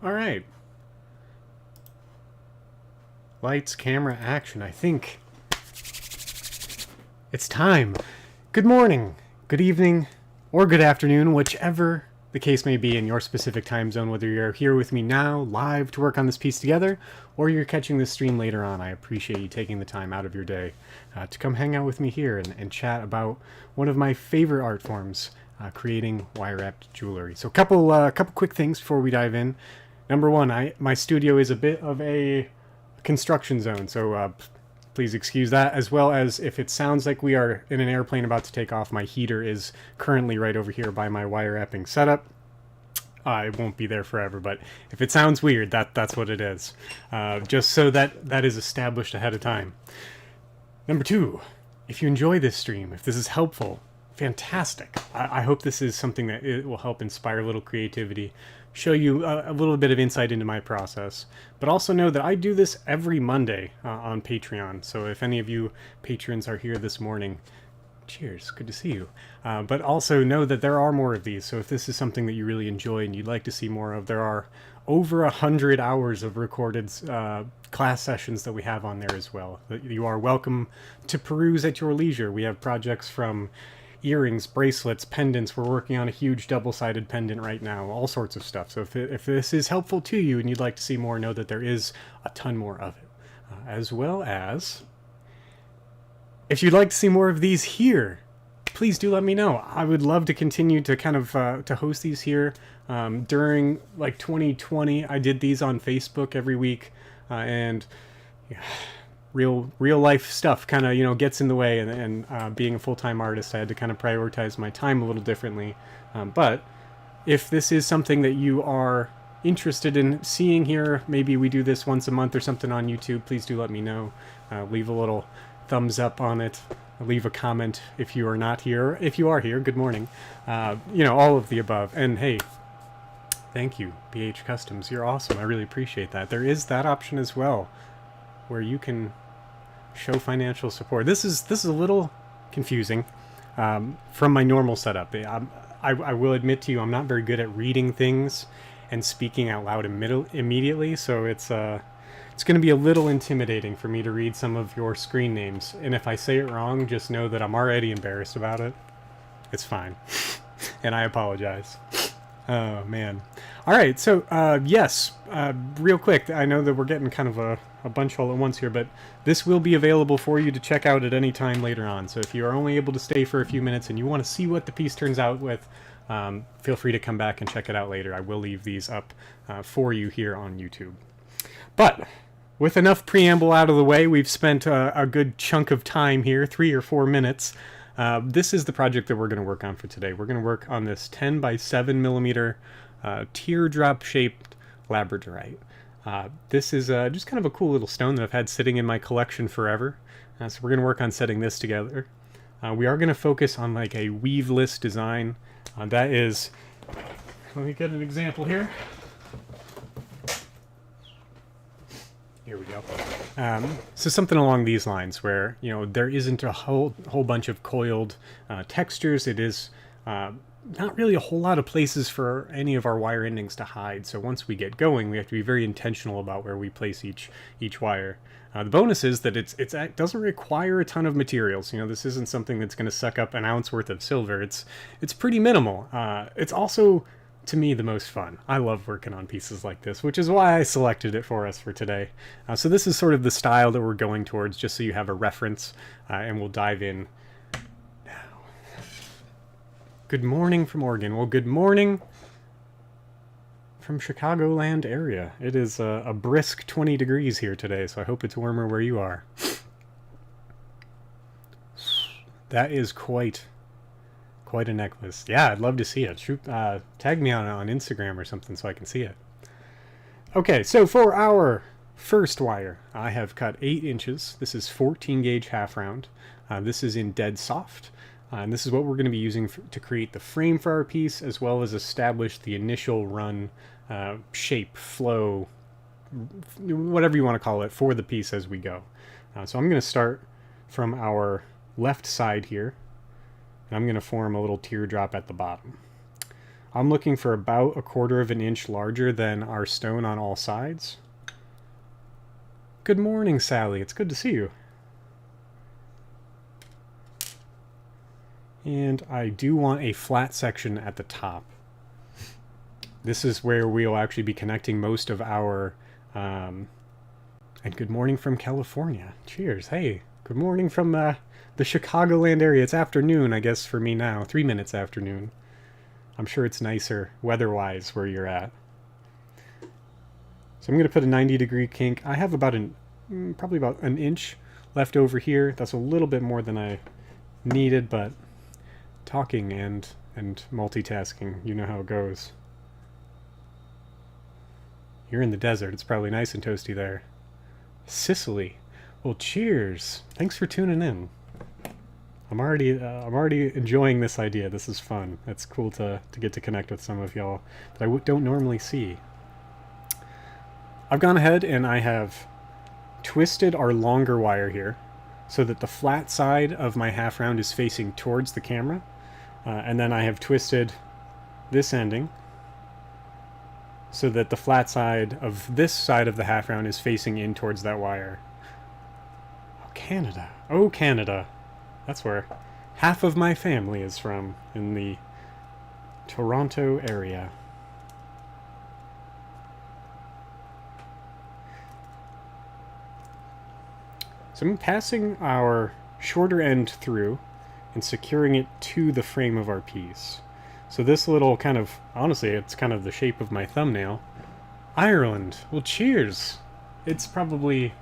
All right. Lights, camera, action. I think it's time. Good morning, good evening, or good afternoon, whichever the case may be in your specific time zone, whether you're here with me now, live to work on this piece together, or you're catching this stream later on. I appreciate you taking the time out of your day to come hang out with me here and chat about one of my favorite art forms, creating wire-wrapped jewelry. So a couple quick things before we dive in. Number one, my studio is a bit of a construction zone, so please excuse that, as well as if it sounds like we are in an airplane about to take off, my heater is currently right over here by my wire wrapping setup. It won't be there forever, but if it sounds weird, that's what it is. Just so that is established ahead of time. Number two, if you enjoy this stream, if this is helpful, fantastic. I hope this is something that it will help inspire a little creativity, show you a little bit of insight into my process, but also know that I do this every Monday on Patreon. So if any of you patrons are here this morning, cheers, good to see you. But also know that there are more of these. So if this is something that you really enjoy and you'd like to see more of, there are over 100 hours of recorded class sessions that we have on there as well. You are welcome to peruse at your leisure. We have projects from earrings, bracelets, pendants. We're working on a huge double-sided pendant right now, all sorts of stuff. So if this is helpful to you and you'd like to see more, know that there is a ton more of it. As well as, if you'd like to see more of these here, please do let me know. I would love to continue to kind of to host these here. During like 2020, I did these on Facebook every week, and yeah, real life stuff kind of gets in the way, and being a full-time artist, I had to kind of prioritize my time a little differently. But if this is something that you are interested in seeing here, maybe we do this once a month or something on YouTube, please do let me know. Leave a little thumbs up on it, leave a comment if you are not here. If you are here, good morning. All of the above. And hey, thank you, BH Customs, you're awesome. I really appreciate that. There is that option as well where you can show financial support. This is a little confusing from my normal setup. I will admit to you, I'm not very good at reading things and speaking out loud immediately, so it's going to be a little intimidating for me to read some of your screen names. And if I say it wrong, just know that I'm already embarrassed about it. It's fine. And I apologize. Oh, man. All right, so yes, real quick, I know that we're getting kind of a bunch all at once here, but this will be available for you to check out at any time later on. So if you are only able to stay for a few minutes and you want to see what the piece turns out with, feel free to come back and check it out later. I will leave these up for you here on YouTube. But with enough preamble out of the way, we've spent a good chunk of time here, 3 or 4 minutes. This is the project that we're going to work on for today. We're going to work on this 10 by 7 millimeter teardrop shaped labradorite. This is just kind of a cool little stone that I've had sitting in my collection forever. So we're going to work on setting this together. We are going to focus on like a weaveless design. That is, let me get an example here. Here we go. So something along these lines where, there isn't a whole bunch of coiled textures. It is not really a whole lot of places for any of our wire endings to hide. So once we get going, we have to be very intentional about where we place each wire. The bonus is that it doesn't require a ton of materials. This isn't something that's going to suck up an ounce worth of silver. It's pretty minimal. It's also, to me, the most fun. I love working on pieces like this, which is why I selected it for us for today. So this is sort of the style that we're going towards, just so you have a reference, and we'll dive in now. Good morning from Oregon. Well, good morning from Chicagoland area. It is a brisk 20 degrees here today, so I hope it's warmer where you are. That is quite a necklace. Yeah, I'd love to see it. Tag me on Instagram or something so I can see it. Okay, so for our first wire, I have cut 8 inches. This is 14 gauge half round. This is in dead soft. And this is what we're going to be using to create the frame for our piece, as well as establish the initial run shape, flow, whatever you want to call it, for the piece as we go. So I'm going to start from our left side here. I'm going to form a little teardrop at the bottom. I'm looking for about 1/4 of an inch larger than our stone on all sides. Good morning, Sally. It's good to see you. And I do want a flat section at the top. This is where we'll actually be connecting most of our... and good morning from California. Cheers. Hey, good morning from the Chicagoland area. It's afternoon, I guess, for me now. 3 minutes afternoon. I'm sure it's nicer weather-wise where you're at. So I'm going to put a 90-degree kink. I have about probably about an inch left over here. That's a little bit more than I needed, but talking and multitasking, you know how it goes. You're in the desert. It's probably nice and toasty there. Sicily. Well, cheers. Thanks for tuning in. I'm already enjoying this idea. This is fun. It's cool to get to connect with some of y'all that I don't normally see. I've gone ahead and I have twisted our longer wire here so that the flat side of my half round is facing towards the camera. And then I have twisted this ending so that the flat side of this side of the half round is facing in towards that wire. Oh, Canada. Oh, Canada. That's where half of my family is from, in the Toronto area. So I'm passing our shorter end through and securing it to the frame of our piece. So this little kind of, honestly, it's kind of the shape of my thumbnail. Ireland. Well, cheers. It's probably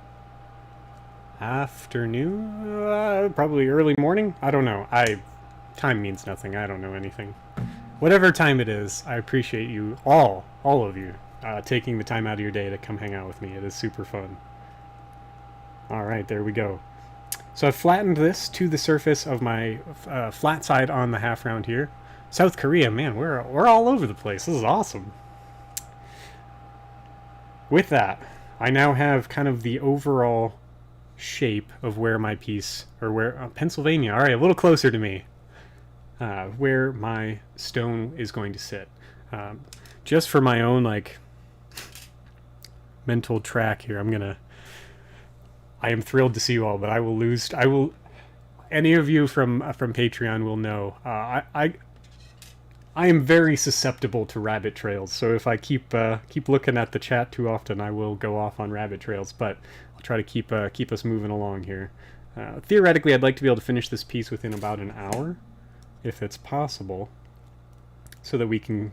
afternoon, probably early morning. I don't know. Time means nothing. I don't know anything. Whatever time it is, I appreciate you all of you, taking the time out of your day to come hang out with me. It is super fun. All right, there we go. So I've flattened this to the surface of my flat side on the half round here. South Korea, man, we're all over the place. This is awesome. With that, I now have kind of the overall shape of where my piece, or where Pennsylvania, all right, a little closer to me, where my stone is going to sit. Just for my own like mental track here, I am thrilled to see you all, but any of you from Patreon will know I am very susceptible to rabbit trails, so if I keep looking at the chat too often, I will go off on rabbit trails, but I'll try to keep us moving along here. Theoretically, I'd like to be able to finish this piece within about an hour, if it's possible, so that we can,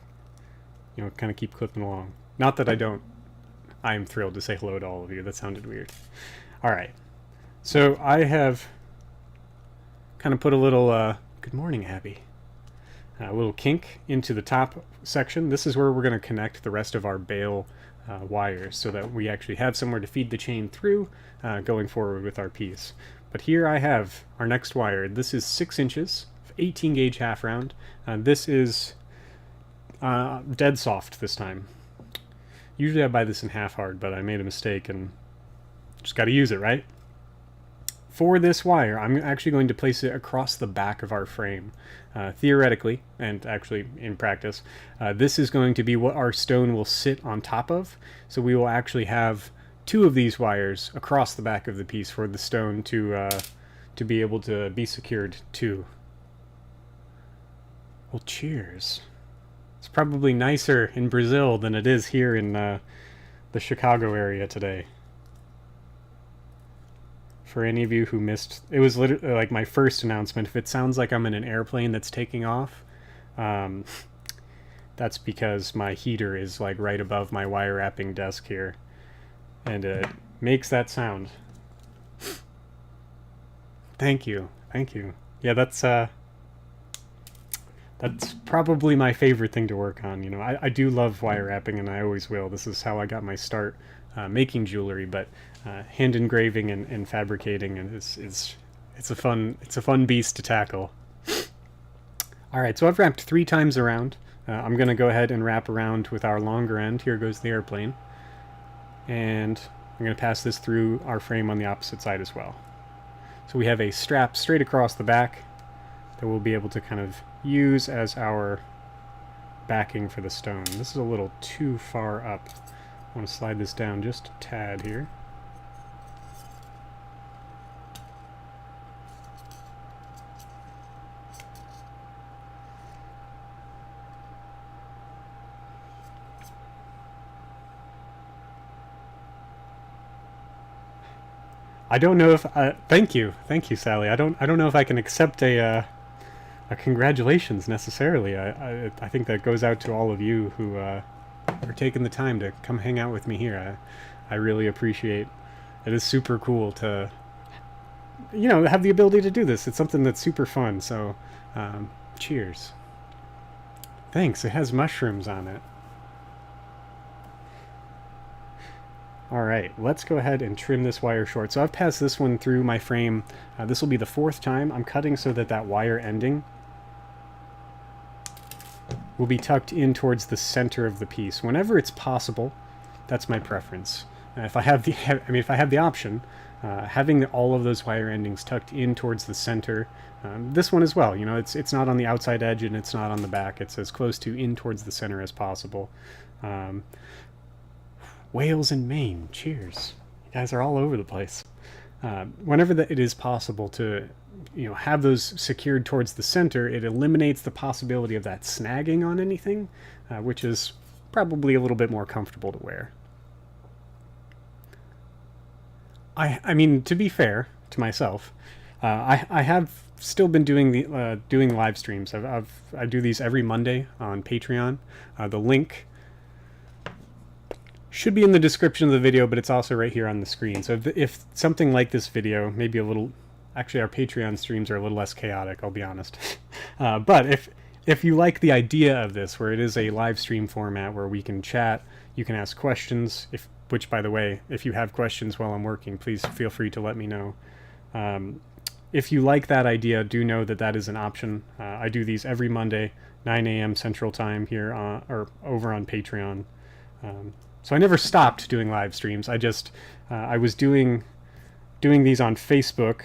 kind of keep clipping along. Not that I don't. I am thrilled to say hello to all of you. That sounded weird. All right. So I have kind of put a little, good morning, Abby. A little kink into the top section. This is where we're going to connect the rest of our bale wires so that we actually have somewhere to feed the chain through going forward with our piece. But here I have our next wire. This is 6 inches, 18 gauge half round. This is dead soft this time. Usually I buy this in half hard, but I made a mistake and just got to use it, right? For this wire, I'm actually going to place it across the back of our frame. Theoretically, and actually in practice, this is going to be what our stone will sit on top of. So we will actually have 2 of these wires across the back of the piece for the stone to be able to be secured to. Well, cheers. It's probably nicer in Brazil than it is here in the Chicago area today. For any of you who missed, it was literally like my first announcement. If it sounds like I'm in an airplane that's taking off, that's because my heater is like right above my wire wrapping desk here, and it makes that sound. Thank you. Yeah, that's probably my favorite thing to work on. I do love wire wrapping, and I always will. This is how I got my start making jewelry, but hand engraving and fabricating it's a fun beast to tackle. All right, so I've wrapped 3 times around. I'm going to go ahead and wrap around with our longer end. Here goes the airplane, and I'm going to pass this through our frame on the opposite side as well. So we have a strap straight across the back that we'll be able to kind of use as our backing for the stone. This is a little too far up. I want to slide this down just a tad here. I don't know if thank you, Sally. I don't know if I can accept a congratulations necessarily. I think that goes out to all of you who are taking the time to come hang out with me here. I really appreciate. It is super cool to, you know, have the ability to do this. It's something that's super fun. So, cheers. Thanks. It has mushrooms on it. Alright, let's go ahead and trim this wire short. So I've passed this one through my frame. This will be the 4th time. I'm cutting so that that wire ending will be tucked in towards the center of the piece. Whenever it's possible, that's my preference. If I have the option, having all of those wire endings tucked in towards the center, this one as well, you know, it's not on the outside edge and it's not on the back. It's as close to in towards the center as possible. Wales and Maine, cheers. You guys are all over the place. Whenever it is possible to, you know, have those secured towards the center, it eliminates the possibility of that snagging on anything, which is probably a little bit more comfortable to wear. I mean, to be fair to myself, I have still been doing doing live streams. I do these every Monday on Patreon. The link should be in the description of the video, but it's also right here on the screen. So if something like this video, maybe a little, actually our Patreon streams are a little less chaotic, I'll be honest. But if you like the idea of this, where it is a live stream format where we can chat, you can ask questions, which by the way, if you have questions while I'm working, please feel free to let me know. If you like that idea, do know that that is an option. I do these every Monday, 9 a.m. Central Time here or over on Patreon. So I never stopped doing live streams. I was doing these on Facebook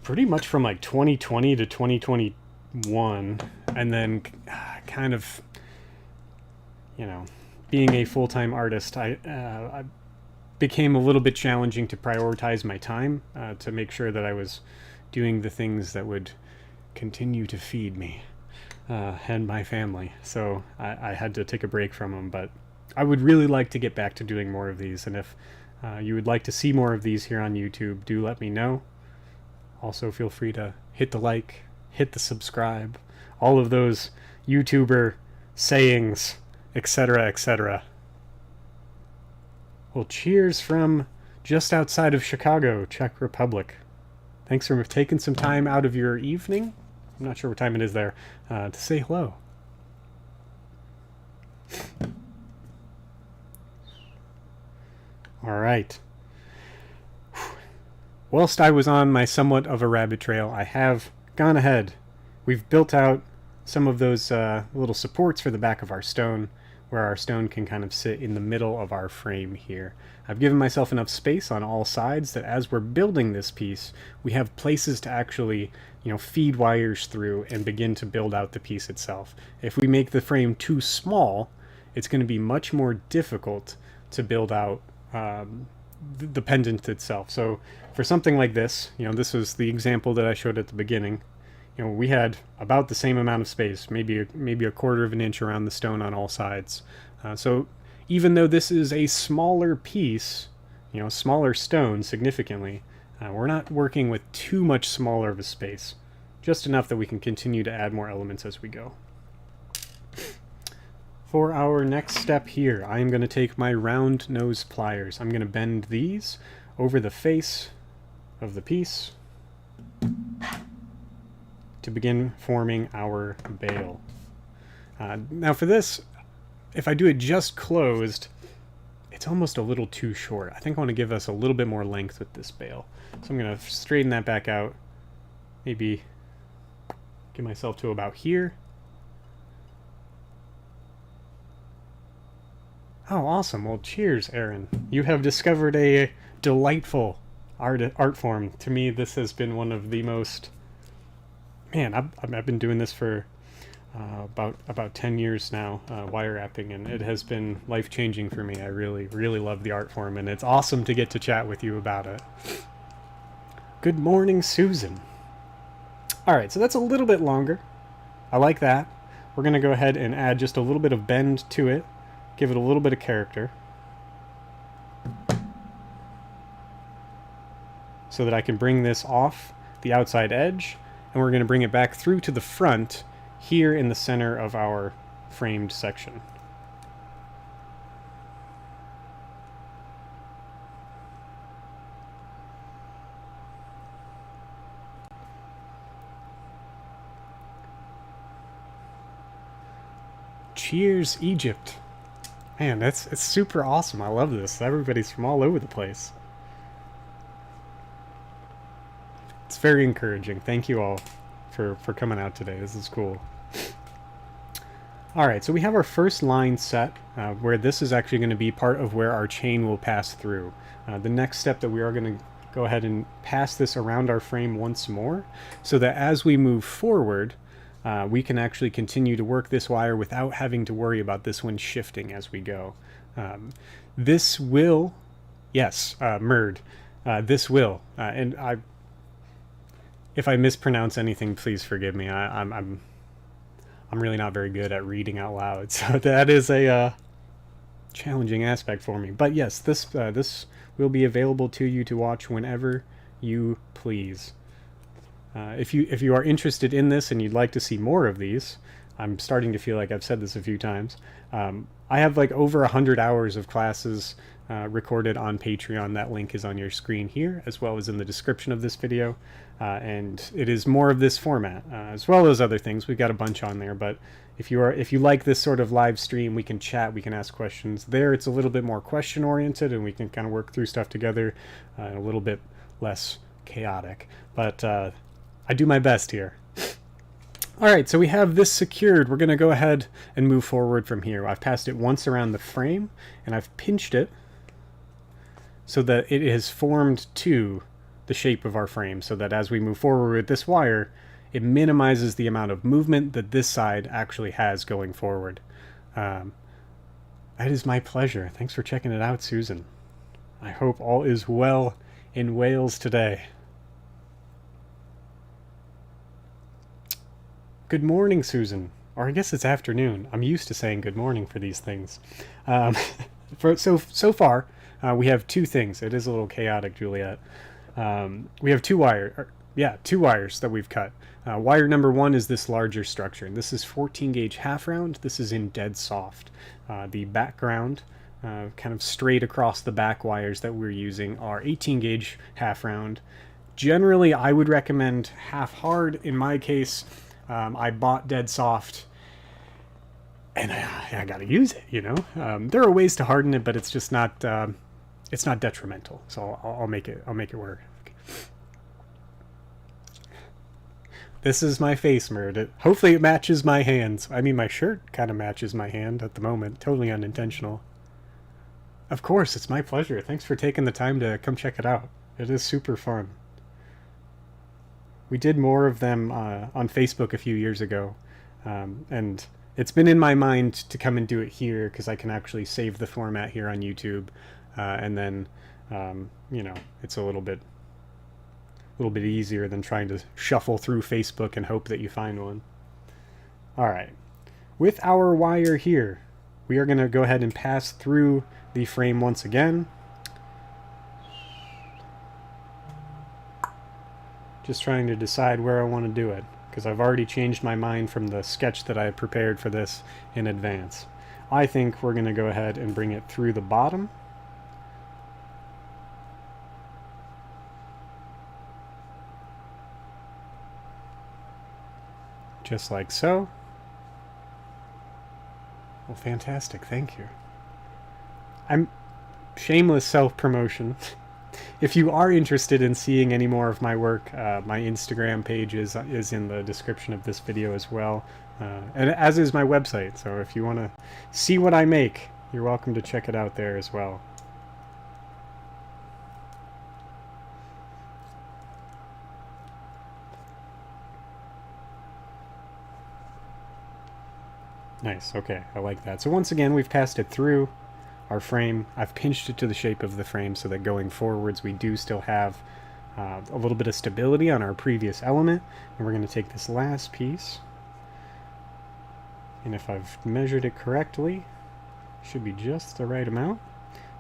pretty much from like 2020 to 2021, and then kind of, you know, being a full-time artist, I became a little bit challenging to prioritize my time to make sure that I was doing the things that would continue to feed me. And my family, so I had to take a break from them, but I would really like to get back to doing more of these, and if you would like to see more of these here on YouTube, do let me know. Also feel free to hit the like, hit the subscribe, all of those YouTuber sayings, etc., etc. Well, cheers from just outside of Chicago, Czech Republic. Thanks for taking some time out of your evening, I'm not sure what time it is there, to say hello. All right. Whilst I was on my somewhat of a rabbit trail, I have gone ahead. We've built out some of those little supports for the back of our stone, where our stone can kind of sit in the middle of our frame here. I've given myself enough space on all sides that as we're building this piece, we have places to actually, you know, feed wires through and begin to build out the piece itself. If we make the frame too small, it's going to be much more difficult to build out the pendant itself. So for something like this, you know, this was the example that I showed at the beginning. You know, we had about the same amount of space, maybe a quarter of an inch around the stone on all sides. So even though this is a smaller piece, you know, smaller stone significantly, we're not working with too much smaller of a space, just enough that we can continue to add more elements as we go. For our next step here, I am going to take my round nose pliers. I'm going to bend these over the face of the piece to begin forming our bail. Now for this, if I do it just closed, it's almost a little too short. I think I want to give us a little bit more length with this bail. So I'm going to straighten that back out, maybe get myself to about here. Oh, awesome. Well, cheers, Aaron. You have discovered a delightful art form. To me, this has been one of the most... Man, I've been doing this for about 10 years now, wire wrapping, and it has been life-changing for me. I really love the art form, and it's awesome to get to chat with you about it. Good morning, Susan. All right, so that's a little bit longer. I like that. We're going to go ahead and add just a little bit of bend to it, give it a little bit of character, so that I can bring this off the outside edge, and we're going to bring it back through to the front here in the center of our framed section. Cheers, Egypt. Man, it's super awesome. I love this. Everybody's from all over the place. It's very encouraging. Thank you all for coming out today. This is cool. Alright, so we have our first line set, where this is actually going to be part of where our chain will pass through. The next step that we are going to go ahead and pass this around our frame once more, so that as we move forward, we can actually continue to work this wire without having to worry about this one shifting as we go. This will, yes, Murd, this will, and if I mispronounce anything, please forgive me. I'm really not very good at reading out loud, so that is a challenging aspect for me. But yes, this will be available to you to watch whenever you please. If you are interested in this and you'd like to see more of these, I'm starting to feel like I've said this a few times. I have like over 100 hours of classes recorded on Patreon. That link is on your screen here, as well as in the description of this video. And it is more of this format, as well as other things. We've got a bunch on there, but if you like this sort of live stream, we can chat, we can ask questions. There, it's a little bit more question oriented, and we can kind of work through stuff together, a little bit less chaotic. But I do my best here. All right, so we have this secured. We're going to go ahead and move forward from here. I've passed it once around the frame, and I've pinched it so that it has formed to the shape of our frame, so that as we move forward with this wire, it minimizes the amount of movement that this side actually has going forward. That is my pleasure. Thanks for checking it out, Susan. I hope all is well in Wales today. Good morning, Susan. Or I guess it's afternoon. I'm used to saying good morning for these things. So far, we have two things. It is a little chaotic, Juliet. We have two wires that we've cut. Wire number one is this larger structure, and this is 14 gauge half round. This is in dead soft. The background, kind of straight across the back wires that we're using, are 18 gauge half round. Generally, I would recommend half hard. In my case, I bought dead soft, and I got to use it. You know, there are ways to harden it, but it's just not. It's not detrimental, so I'll make it work. This is my face, Murd. Hopefully it matches my hands. I mean, my shirt kind of matches my hand at the moment. Totally unintentional. Of course, it's my pleasure. Thanks for taking the time to come check it out. It is super fun. We did more of them on Facebook a few years ago, and it's been in my mind to come and do it here because I can actually save the format here on YouTube, and then you know, it's a little bit easier than trying to shuffle through Facebook and hope that you find one. All right, with our wire here, we are going to go ahead and pass through the frame once again. Just trying to decide where I want to do it, because I've already changed my mind from the sketch that I had prepared for this in advance. I think we're going to go ahead and bring it through the bottom. Just like so. Well, fantastic, thank you. I'm shameless self-promotion. If you are interested in seeing any more of my work, my Instagram page is in the description of this video as well, and as is my website, so if you want to see what I make, you're welcome to check it out there as well. Nice, okay, I like that. So once again, we've passed it through our frame. I've pinched it to the shape of the frame so that going forwards we do still have a little bit of stability on our previous element. And we're going to take this last piece, and if I've measured it correctly, should be just the right amount.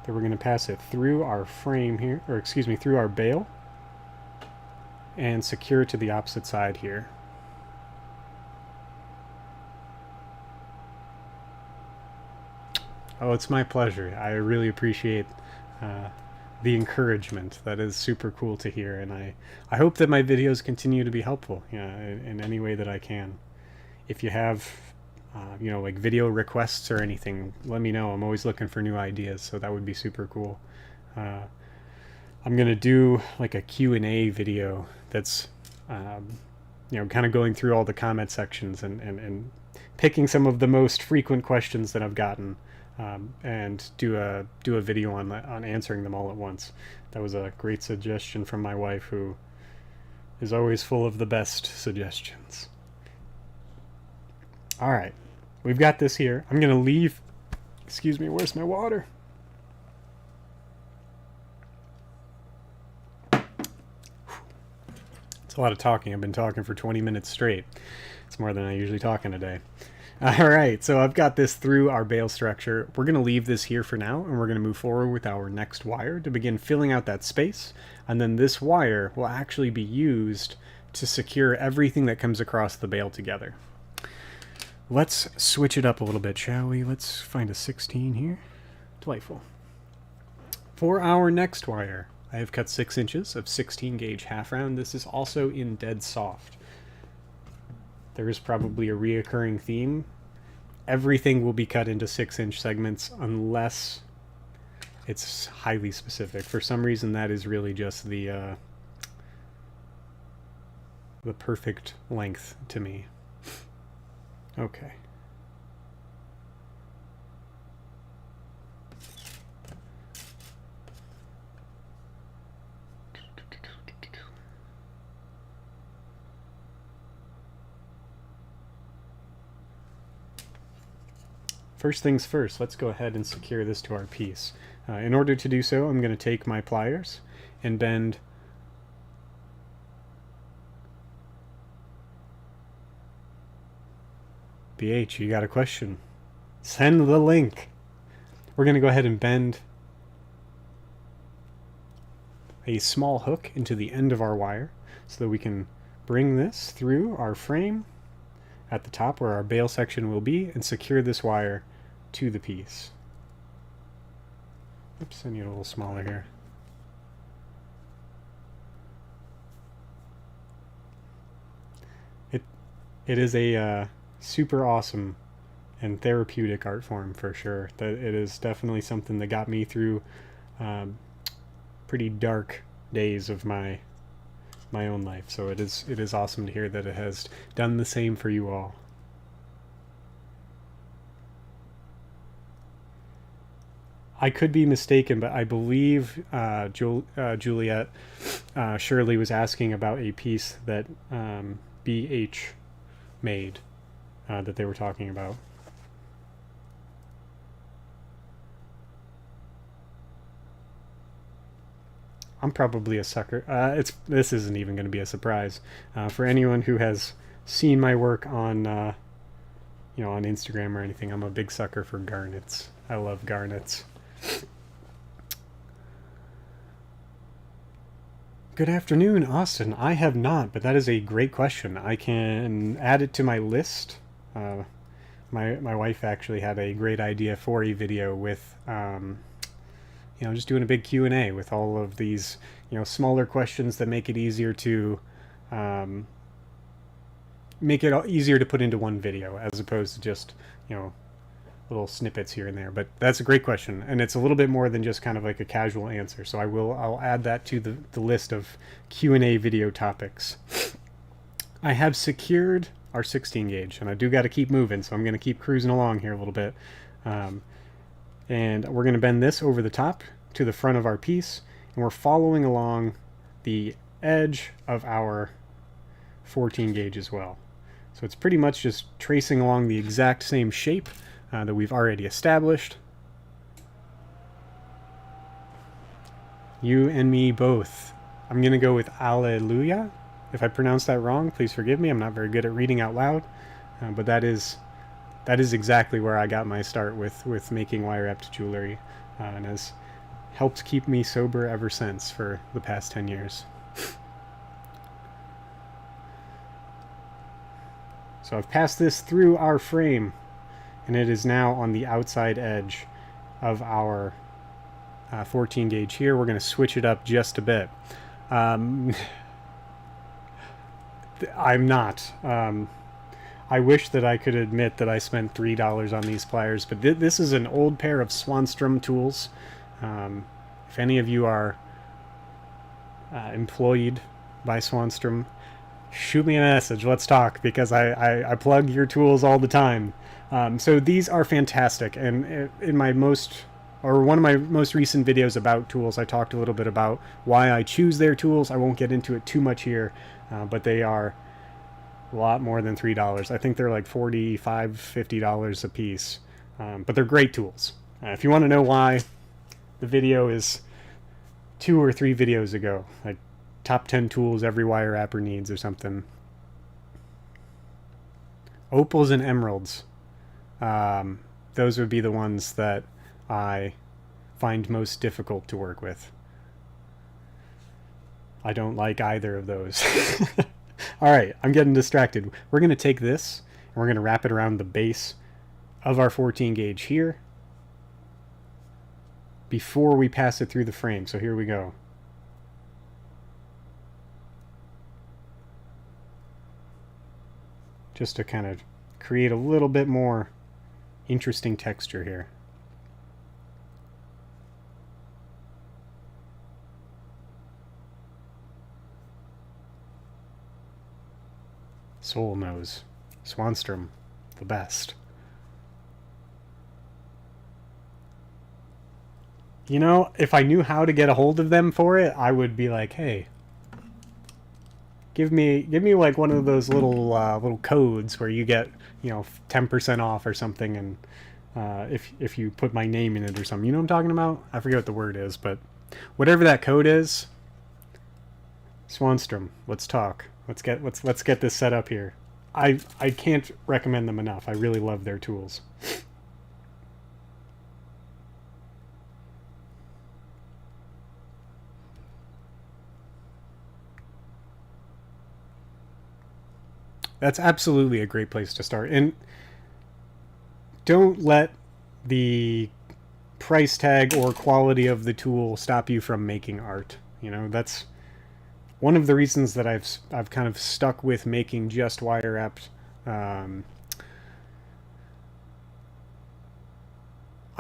Then we're going to pass it through our frame here, or excuse me, through our bail, and secure it to the opposite side here. Oh, it's my pleasure. I really appreciate the encouragement. That is super cool to hear, and I hope that my videos continue to be helpful, in any way that I can. If you have, like video requests or anything, let me know. I'm always looking for new ideas, so that would be super cool. I'm gonna do like a Q&A video that's, kind of going through all the comment sections and picking some of the most frequent questions that I've gotten. And do a video on answering them all at once. That was a great suggestion from my wife, who is always full of the best suggestions. All right, we've got this here. I'm gonna leave. Excuse me, where's my water? It's a lot of talking. I've been talking for 20 minutes straight. It's more than I usually talk in a day. Alright, so I've got this through our bail structure. We're going to leave this here for now, and we're going to move forward with our next wire to begin filling out that space. And then this wire will actually be used to secure everything that comes across the bail together. Let's switch it up a little bit, shall we? Let's find a 16 here. Delightful. For our next wire, I have cut 6 inches of 16 gauge half round. This is also in dead soft. There is probably a reoccurring theme. Everything will be cut into 6-inch segments unless it's highly specific. For some reason, that is really just the perfect length to me. Okay. First things first, let's go ahead and secure this to our piece. In order to do so, I'm going to take my pliers and bend BH, you got a question? Send the link. We're going to go ahead and bend a small hook into the end of our wire so that we can bring this through our frame at the top where our bail section will be and secure this wire to the piece. Oops, I need a little smaller here. It is a super awesome and therapeutic art form for sure. That it is definitely something that got me through pretty dark days of my own life. So it is awesome to hear that it has done the same for you all. I could be mistaken, but I believe Juliet Shirley was asking about a piece that BH made that they were talking about. I'm probably a sucker. This isn't even going to be a surprise for anyone who has seen my work on on Instagram or anything. I'm a big sucker for garnets. I love garnets. Good afternoon, Austin. I have not, but that is a great question. I can add it to my list. My wife actually had a great idea for a video with just doing a big Q&A with all of these smaller questions that make it easier to put into one video as opposed to just little snippets here and there. But that's a great question, and it's a little bit more than just kind of like a casual answer, so I'll add that to the list of Q&A video topics. I have secured our 16 gauge, and I do got to keep moving, so I'm going to keep cruising along here a little bit, and we're going to bend this over the top to the front of our piece, and we're following along the edge of our 14 gauge as well. So it's pretty much just tracing along the exact same shape that we've already established. You and me both. I'm going to go with Alleluia. If I pronounce that wrong, please forgive me. I'm not very good at reading out loud. But that is exactly where I got my start with making wire-wrapped jewelry. And has helped keep me sober ever since for the past 10 years. So I've passed this through our frame, and it is now on the outside edge of our 14 gauge here. We're going to switch it up just a bit. I'm not. I wish that I could admit that I spent $3 on these pliers, but this is an old pair of Swanstrom tools. If any of you are employed by Swanstrom, shoot me a message. Let's talk, because I plug your tools all the time. So these are fantastic, and in my one of my most recent videos about tools, I talked a little bit about why I choose their tools. I won't get into it too much here, but they are a lot more than $3. I think they're like $45, $50 a piece, but they're great tools. If you want to know why, the video is 2 or 3 videos ago, like top 10 tools every wire wrapper needs or something. Opals and emeralds, those would be the ones that I find most difficult to work with. I don't like either of those. Alright, I'm getting distracted. We're going to take this and we're going to wrap it around the base of our 14 gauge here before we pass it through the frame. So here we go. Just to kind of create a little bit more interesting texture here. Soul knows. Swanstrom, the best. You know, if I knew how to get a hold of them for it, I would be like, hey, give me like one of those little codes where you get, 10% off or something, and if you put my name in it or something. You know what I'm talking about? I forget what the word is, but whatever that code is, Swanstrom, let's talk. Let's get this set up here. I can't recommend them enough. I really love their tools. That's absolutely a great place to start. And don't let the price tag or quality of the tool stop you from making art. That's one of the reasons that I've kind of stuck with making just wire wrapped. I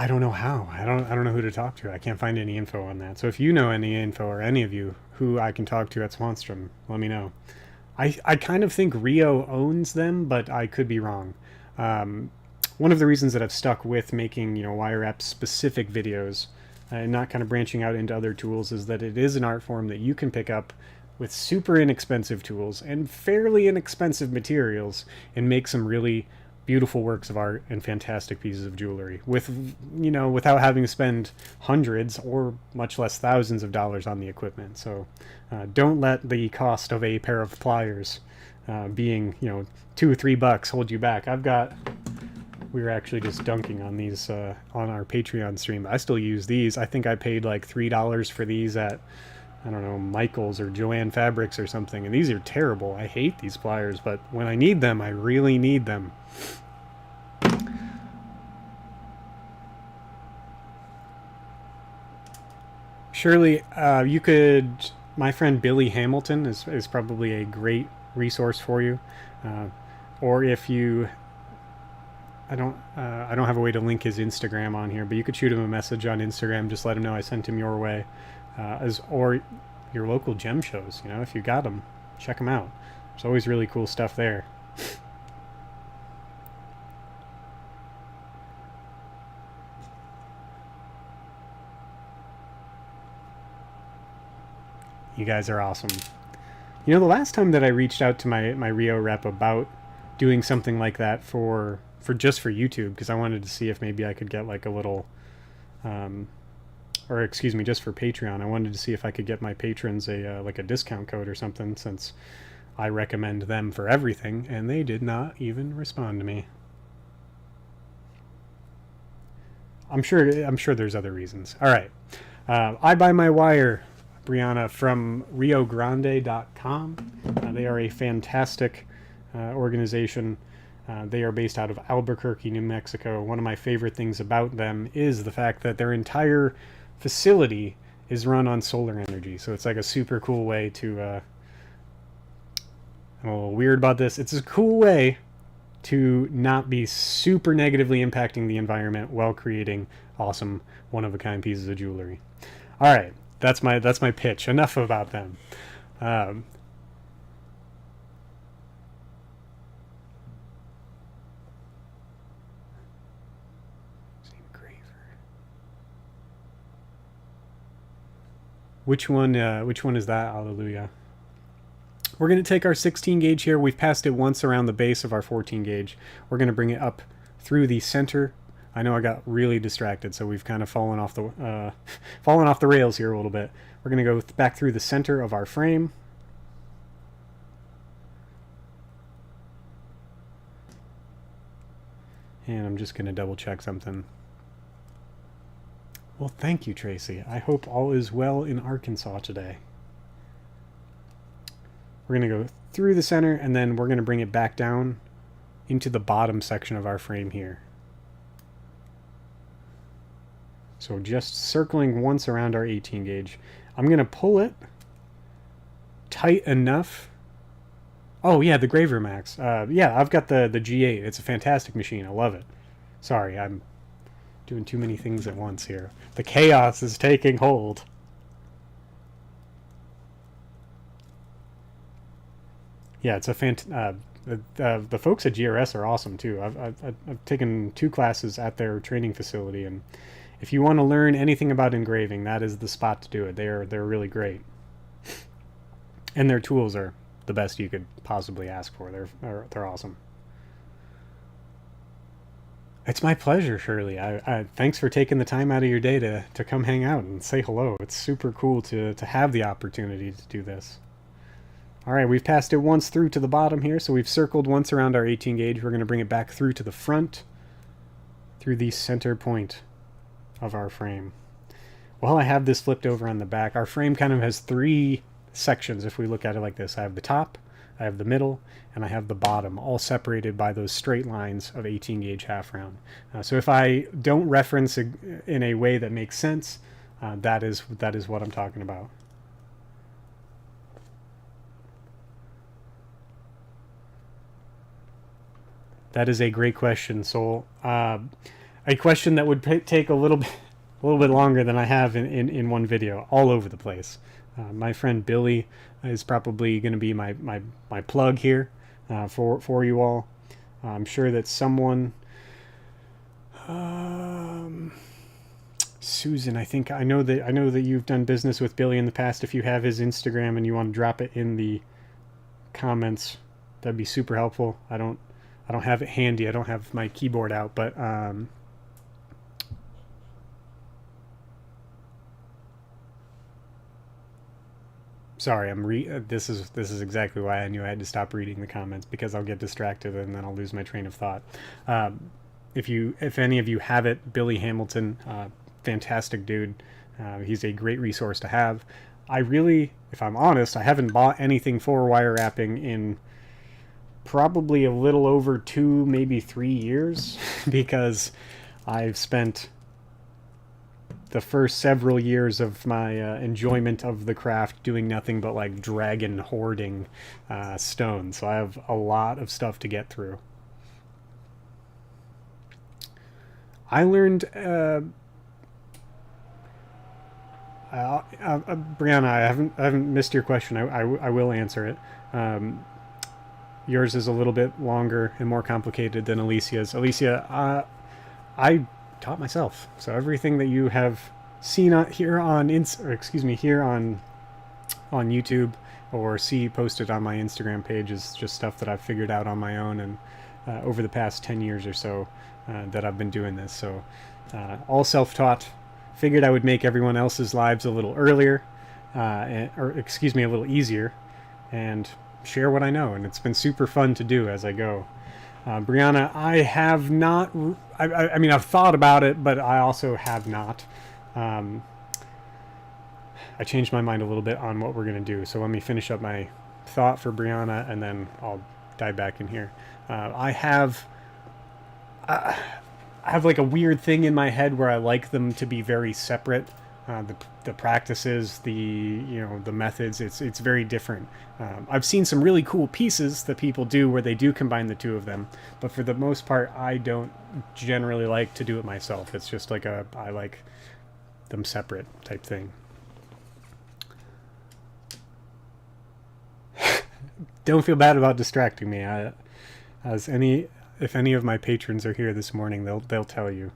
don't know how. I don't know who to talk to. I can't find any info on that. So if you know any info, or any of you who I can talk to at Swanstrom, let me know. I kind of think Rio owns them, but I could be wrong. One of the reasons that I've stuck with making wire wrap specific videos and not kind of branching out into other tools is that it is an art form that you can pick up with super inexpensive tools and fairly inexpensive materials and make some really beautiful works of art and fantastic pieces of jewelry without having to spend hundreds or much less thousands of dollars on the equipment. So don't let the cost of a pair of pliers being $2 or $3 hold you back. We were actually just dunking on these on our Patreon stream. I still use these. I think I paid like $3 for these at, I don't know, Michael's or Joanne Fabrics or something. And these are terrible. I hate these pliers, but when I need them, I really need them. Surely you could, my friend Billy Hamilton is probably a great resource for you. Or if you, I don't have a way to link his Instagram on here, but you could shoot him a message on Instagram. Just let him know I sent him your way. Or your local gem shows, if you got them, check them out. There's always really cool stuff there. You guys are awesome. The last time that I reached out to my Rio rep about doing something like that for YouTube, because I wanted to see if maybe I could get like a little, or excuse me, just for Patreon. I wanted to see if I could get my patrons a like a discount code or something, since I recommend them for everything, and they did not even respond to me. I'm sure there's other reasons. All right. I Buy My Wire, Brianna, from riogrande.com. They are a fantastic organization. They are based out of Albuquerque, New Mexico. One of my favorite things about them is the fact that their entire facility is run on solar energy. So it's like a super cool way to... I'm a little weird about this. It's a cool way to not be super negatively impacting the environment while creating awesome, one-of-a-kind pieces of jewelry. All right, that's my pitch. Enough about them. Which one is that? Hallelujah. We're going to take our 16 gauge here. We've passed it once around the base of our 14 gauge. We're going to bring it up through the center. I know I got really distracted, so we've kind of fallen off the rails here a little bit. We're going to go back through the center of our frame. And I'm just going to double check something. Well, thank you, Tracy. I hope all is well in Arkansas today. We're going to go through the center, and then we're going to bring it back down into the bottom section of our frame here. So just circling once around our 18 gauge. I'm going to pull it tight enough. Oh yeah, the Graver Max. Yeah, I've got the G8. It's a fantastic machine. I love it. Sorry, I'm doing too many things at once here. The chaos is taking hold. Yeah, it's a the folks at GRS are awesome too. I've taken 2 classes at their training facility, and if you want to learn anything about engraving, that is the spot to do it. They're really great, and their tools are the best you could possibly ask for. They're awesome. It's my pleasure, Shirley. Thanks for taking the time out of your day to come hang out and say hello. It's super cool to have the opportunity to do this. All right, we've passed it once through to the bottom here, so we've circled once around our 18 gauge. We're going to bring it back through to the front, through the center point of our frame. While I have this flipped over on the back, our frame kind of has 3 sections if we look at it like this. I have the top, I have the middle, and I have the bottom, all separated by those straight lines of 18 gauge half round. So if I don't reference in a way that makes sense, that is what I'm talking about. That is a great question, Soul. A question that would take a little bit longer than I have in one video, all over the place. My friend Billy is probably going to be my plug here for you all. I'm sure that someone, Susan, I know that you've done business with Billy in the past. If you have his Instagram and you want to drop it in the comments, that'd be super helpful. I don't have it handy. I don't have my keyboard out, but sorry, this is exactly why I knew I had to stop reading the comments, because I'll get distracted and then I'll lose my train of thought. If any of you have it, Billy Hamilton, fantastic dude. He's a great resource to have. If I'm honest, I haven't bought anything for wire wrapping in probably a little over 2, maybe 3 years, because I've spent the first several years of my enjoyment of the craft doing nothing but like dragon hoarding stone. So I have a lot of stuff to get through. I learned Brianna, I haven't missed your question. I will answer it. Yours is a little bit longer and more complicated than Alicia's. Alicia, I taught myself, so everything that you have seen here on YouTube or see posted on my Instagram page is just stuff that I've figured out on my own and over the past 10 years or so that I've been doing this. So all self-taught. Figured I would make everyone else's lives a little earlier, or excuse me, a little easier, and share what I know. And it's been super fun to do as I go. Brianna, I have not, I mean, I've thought about it, but I also have not. I changed my mind a little bit on what we're going to do. So let me finish up my thought for Brianna, and then I'll dive back in here. I have like a weird thing in my head where I like them to be very separate. The practices, the methods, it's very different. I've seen some really cool pieces that people do where they do combine the two of them, but for the most part, I don't generally like to do it myself. It's just like I like them separate type thing. Don't feel bad about distracting me. If any of my patrons are here this morning, they'll tell you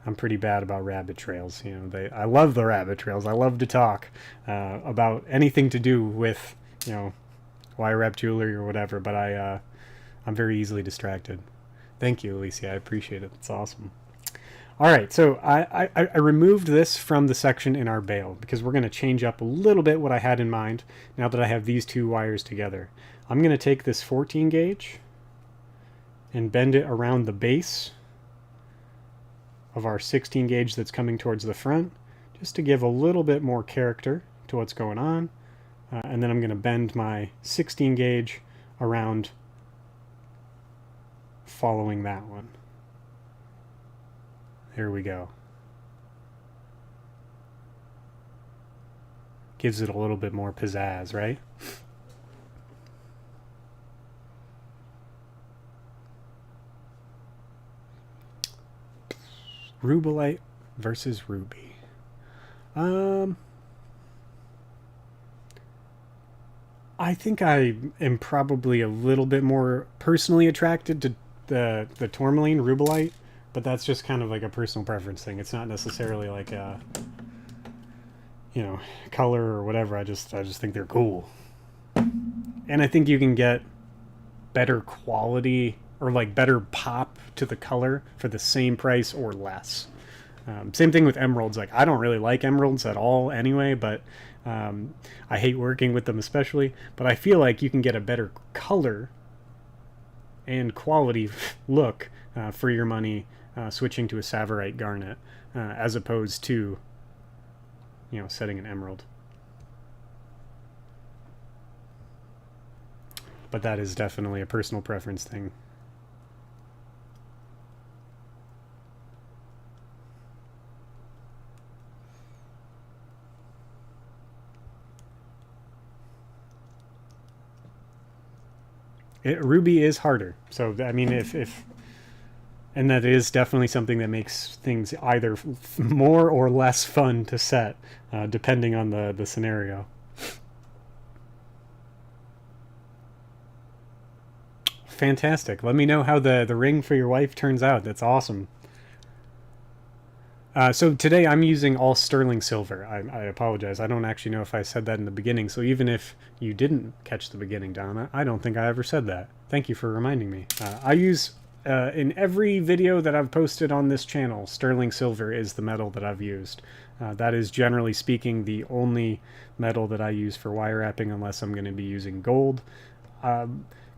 I'm pretty bad about rabbit trails. I love the rabbit trails. I love to talk about anything to do with wire wrap jewelry or whatever. But I'm very easily distracted. Thank you, Alicia. I appreciate it. It's awesome. All right, so I removed this from the section in our bail because we're going to change up a little bit what I had in mind now that I have these two wires together. I'm going to take this 14 gauge and bend it around the base of our 16 gauge that's coming towards the front, just to give a little bit more character to what's going on. And then I'm going to bend my 16 gauge around following that one. There we go. Gives it a little bit more pizzazz, right? Rubellite versus ruby. I think I am probably a little bit more personally attracted to the tourmaline rubellite, but that's just kind of like a personal preference thing. It's not necessarily like a color or whatever. I just think they're cool, and I think you can get better quality or like better pop to the color for the same price or less. Same thing with emeralds. Like, I don't really like emeralds at all anyway, but I hate working with them especially. But I feel like you can get a better color and quality look for your money switching to a Savorite garnet as opposed to setting an emerald. But that is definitely a personal preference thing. Ruby is harder. So, I mean, and that is definitely something that makes things either more or less fun to set, depending on the scenario. Fantastic. Let me know how the ring for your wife turns out. That's awesome. So today I'm using all sterling silver. I apologize. I don't actually know if I said that in the beginning. So even if you didn't catch the beginning, Donna, I don't think I ever said that. Thank you for reminding me. I use, in every video that I've posted on this channel, sterling silver is the metal that I've used. That is, generally speaking, the only metal that I use for wire wrapping unless I'm going to be using gold. A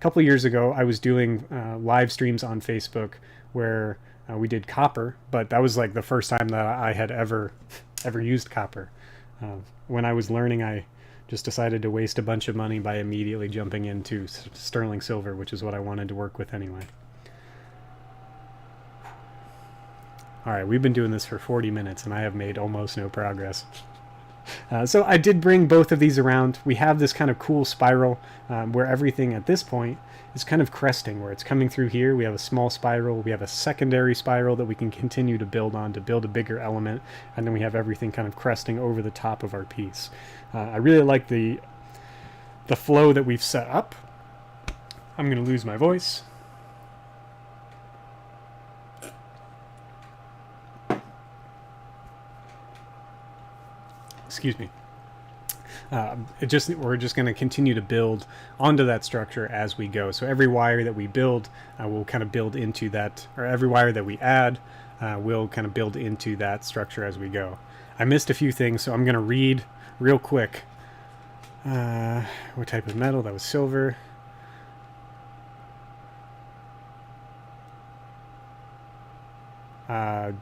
couple of years ago, I was doing live streams on Facebook where we did copper, but that was like the first time that I had ever used copper. When I was learning, I just decided to waste a bunch of money by immediately jumping into sterling silver, which is what I wanted to work with anyway. All right, we've been doing this for 40 minutes and I have made almost no progress. So I did bring both of these around. We have this kind of cool spiral where everything at this point is kind of cresting, where it's coming through here. We have a small spiral. We have a secondary spiral that we can continue to build on to build a bigger element. And then we have everything kind of cresting over the top of our piece. I really like the flow that we've set up. I'm going to lose my voice. Excuse me. We're just going to continue to build onto that structure as we go. So every wire that we build will kind of build into that, or every wire that we add will kind of build into that structure as we go. I missed a few things, so I'm going to read real quick. What type of metal? That was silver.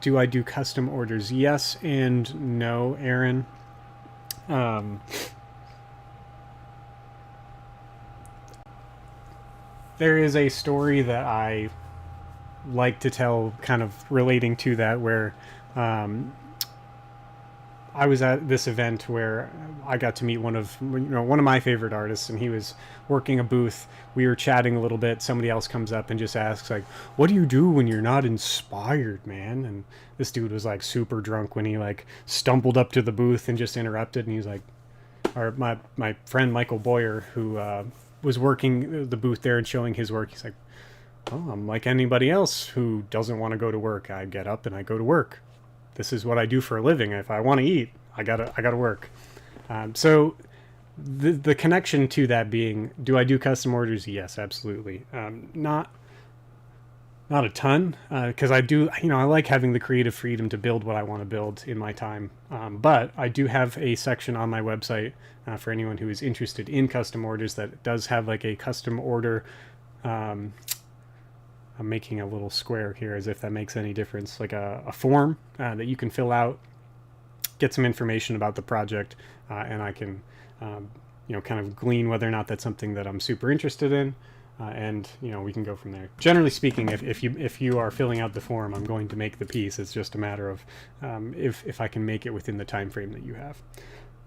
Do I do custom orders? Yes and no, Aaron. There is a story that I like to tell kind of relating to that, where I was at this event where I got to meet one of my favorite artists, and he was working a booth. We were chatting a little bit. Somebody else comes up and just asks, like, "What do you do when you're not inspired, man?" And this dude was like super drunk when he like stumbled up to the booth and just interrupted. And he's like, or my friend Michael Boyer, who was working the booth there and showing his work, he's like, "Oh, I'm like anybody else who doesn't want to go to work. I get up and I go to work. This is what I do for a living. If I want to eat, I gotta work." So the connection to that being, do I do custom orders? Yes, absolutely. Not a ton, because I do, I like having the creative freedom to build what I want to build in my time. But I do have a section on my website for anyone who is interested in custom orders that does have like a custom order. I'm making a little square here as if that makes any difference, like a form that you can fill out, get some information about the project, and I can, kind of glean whether or not that's something that I'm super interested in, and we can go from there. Generally speaking, if you are filling out the form, I'm going to make the piece. It's just a matter of if I can make it within the time frame that you have.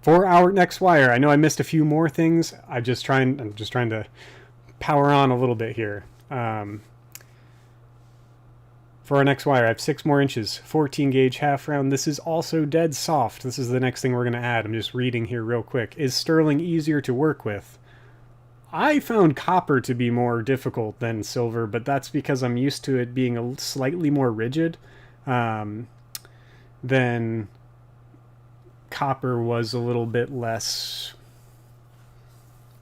For our next wire, I know I missed a few more things. I'm just trying to power on a little bit here. For our next wire, I have 6 more inches, 14 gauge half round. This is also dead soft. This is the next thing we're going to add. I'm just reading here real quick. Is sterling easier to work with? I found copper to be more difficult than silver, but that's because I'm used to it being a slightly more rigid than copper was a little bit less,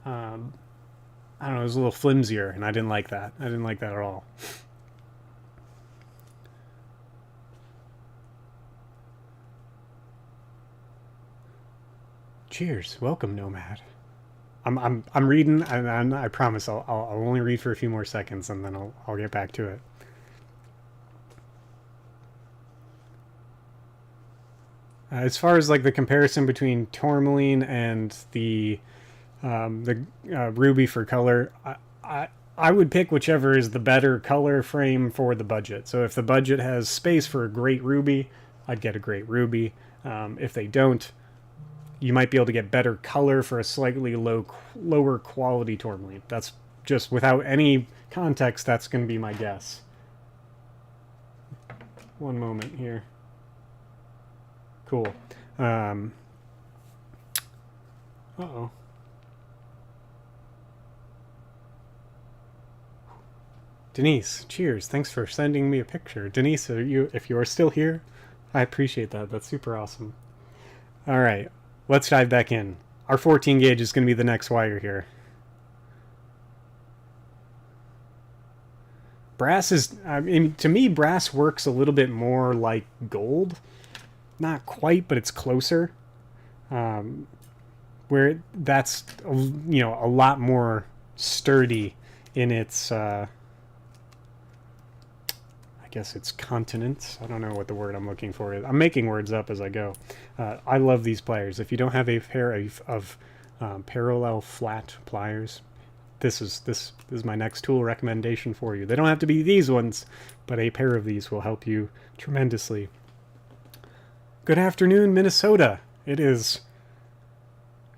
I don't know, it was a little flimsier, and I didn't like that. I didn't like that at all. Cheers. Welcome, Nomad. I'm reading, and I promise I'll only read for a few more seconds, and then I'll get back to it. As far as like the comparison between tourmaline and the ruby for color, I would pick whichever is the better color frame for the budget. So if the budget has space for a great ruby, I'd get a great ruby. If they don't, you might be able to get better color for a slightly lower quality tourmaline. That's just, without any context, that's going to be my guess. One moment here. Cool. Uh-oh. Denise, cheers. Thanks for sending me a picture. Denise, if you are still here, I appreciate that. That's super awesome. All right. Let's dive back in. Our 14 gauge is going to be the next wire here. Brass is, I mean, to me, brass works a little bit more like gold. Not quite, but it's closer. Where that's, a lot more sturdy in its, I guess it's continents. I don't know what the word I'm looking for is. I'm making words up as I go. I love these pliers. If you don't have a pair of parallel flat pliers, this is my next tool recommendation for you. They don't have to be these ones, but a pair of these will help you tremendously. Good afternoon, Minnesota. It is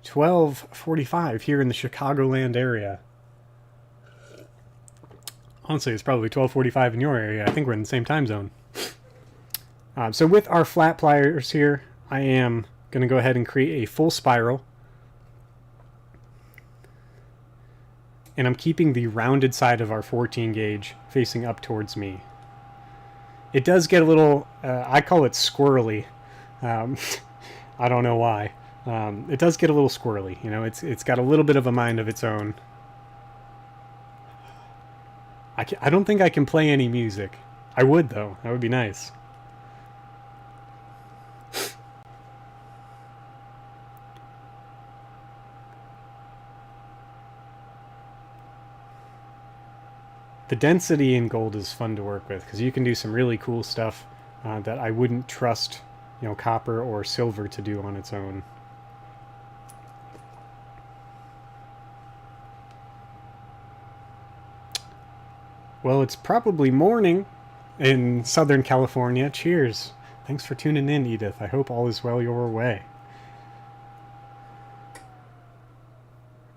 12:45 here in the Chicagoland area. Honestly, it's probably 12:45 in your area. I think we're in the same time zone. So with our flat pliers here, I am going to go ahead and create a full spiral. And I'm keeping the rounded side of our 14 gauge facing up towards me. It does get a little, I call it squirrely. I don't know why. It does get a little squirrely. You know, it's got a little bit of a mind of its own. I don't think I can play any music. I would, though. That would be nice. The density in gold is fun to work with because you can do some really cool stuff that I wouldn't trust, you know, copper or silver to do on its own. Well, it's probably morning in Southern California. Cheers. Thanks for tuning in, Edith. I hope all is well your way.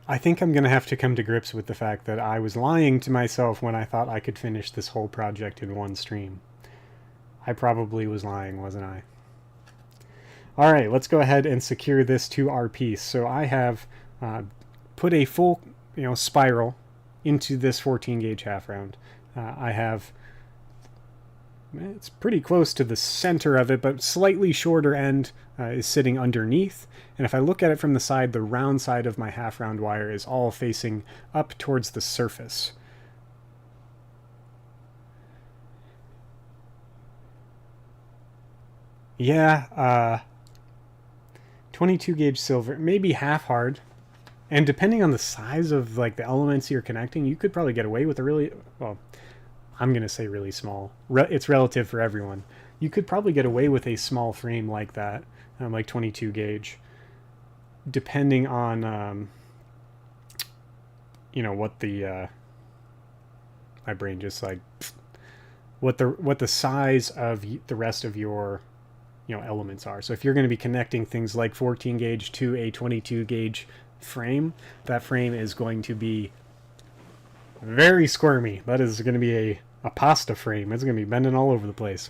I think I'm going to have to come to grips with the fact that I was lying to myself when I thought I could finish this whole project in one stream. I probably was lying, wasn't I? All right, let's go ahead and secure this to our piece. So I have put a full, you know, spiral into this 14 gauge half round. I have, it's pretty close to the center of it, but slightly shorter end is sitting underneath. And if I look at it from the side, the round side of my half round wire is all facing up towards the surface. Yeah, 22 gauge silver, maybe half hard. And depending on the size of like the elements you're connecting, you could probably get away with a really, well, I'm going to say really small. It's relative for everyone. You could probably get away with a small frame like that, like 22 gauge, depending on, you know, what the, my brain just like, what the size of the rest of your, you know, elements are. So if you're going to be connecting things like 14 gauge to a 22 gauge frame, that frame is going to be very squirmy. That is going to be a pasta frame. It's going to be bending all over the place.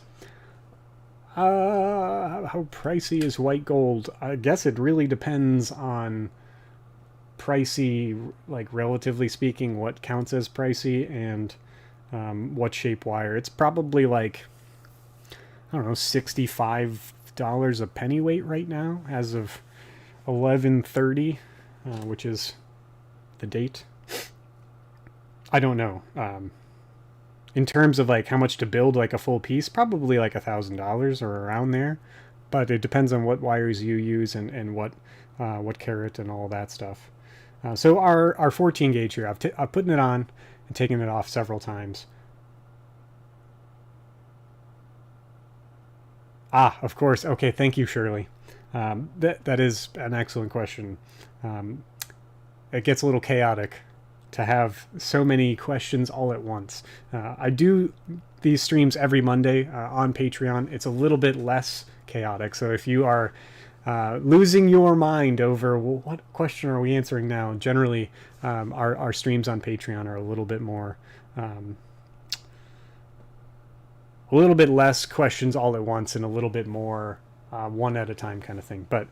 How pricey is white gold? I guess it really depends on pricey, like relatively speaking, what counts as pricey and what shape wire. It's probably like, I don't know, $65 a pennyweight right now as of 11/30, which is the date. I don't know. In terms of like how much to build like a full piece, probably like $1,000 or around there. But it depends on what wires you use and what carat and all that stuff. So our 14 gauge here, I've putting it on and taken it off several times. Ah, of course. Okay, thank you, Shirley. That is an excellent question. It gets a little chaotic to have so many questions all at once. I do these streams every Monday on Patreon. It's a little bit less chaotic. So if you are losing your mind over, well, what question are we answering now? Generally, our streams on Patreon are a little bit more, a little bit less questions all at once and a little bit more one at a time kind of thing. But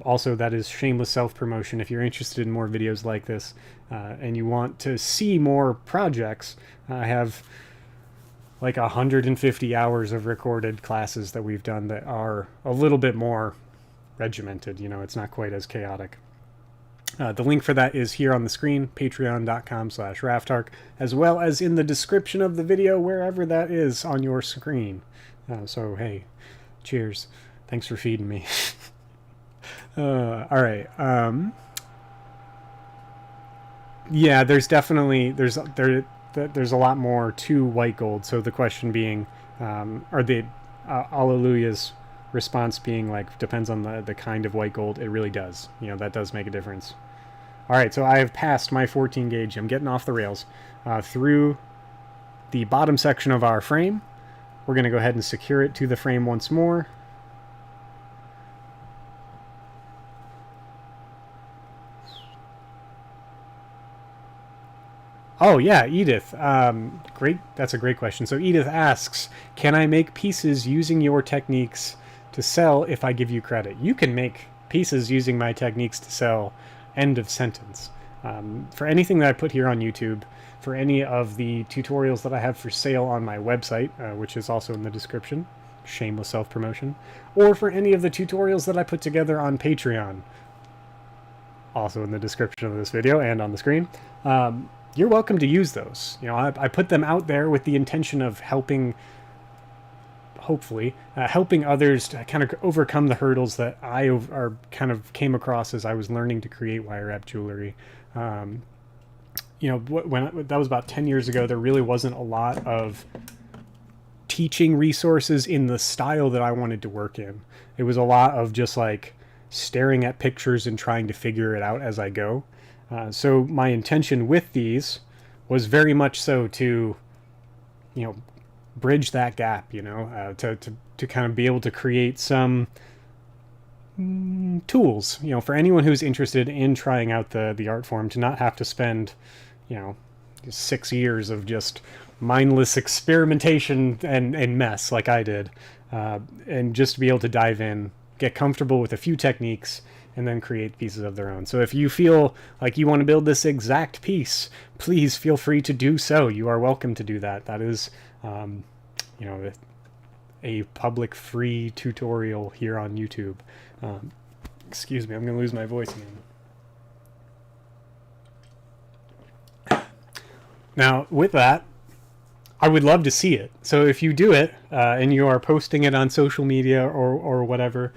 also that is shameless self-promotion. If you're interested in more videos like this and you want to see more projects, I have like 150 hours of recorded classes that we've done that are a little bit more regimented. You know, it's not quite as chaotic. The link for that is here on the screen, patreon.com/Raftark, as well as in the description of the video, wherever that is on your screen. So, hey, cheers. Thanks for feeding me. All right. Yeah, there's definitely, there's a lot more to white gold. So the question being, or the Alleluia's response being like, depends on the kind of white gold. It really does. You know, that does make a difference. All right, so I have passed my 14 gauge. I'm getting off the rails through the bottom section of our frame. We're going to go ahead and secure it to the frame once more. Oh yeah, Edith. Great. That's a great question. So Edith asks, can I make pieces using your techniques to sell if I give you credit? You can make pieces using my techniques to sell. End of sentence. For anything that I put here on YouTube, for any of the tutorials that I have for sale on my website, which is also in the description, shameless self-promotion, or for any of the tutorials that I put together on Patreon, also in the description of this video and on the screen, you're welcome to use those. You know, I put them out there with the intention of helping, hopefully, helping others to kind of overcome the hurdles that I came across as I was learning to create wire wrap jewelry. You know, when that was about 10 years ago, there really wasn't a lot of teaching resources in the style that I wanted to work in. It was a lot of just like staring at pictures and trying to figure it out as I go. So my intention with these was very much so to, you know, bridge that gap, you know, to kind of be able to create some tools, you know, for anyone who's interested in trying out the art form, to not have to spend, you know, 6 years of just mindless experimentation and mess like I did, and just to be able to dive in, get comfortable with a few techniques, and then create pieces of their own. So if you feel like you want to build this exact piece, please feel free to do so. You are welcome to do that. That is, you know, a public free tutorial here on YouTube. Excuse me, I'm going to lose my voice again. Now, with that, I would love to see it. So if you do it and you are posting it on social media or whatever,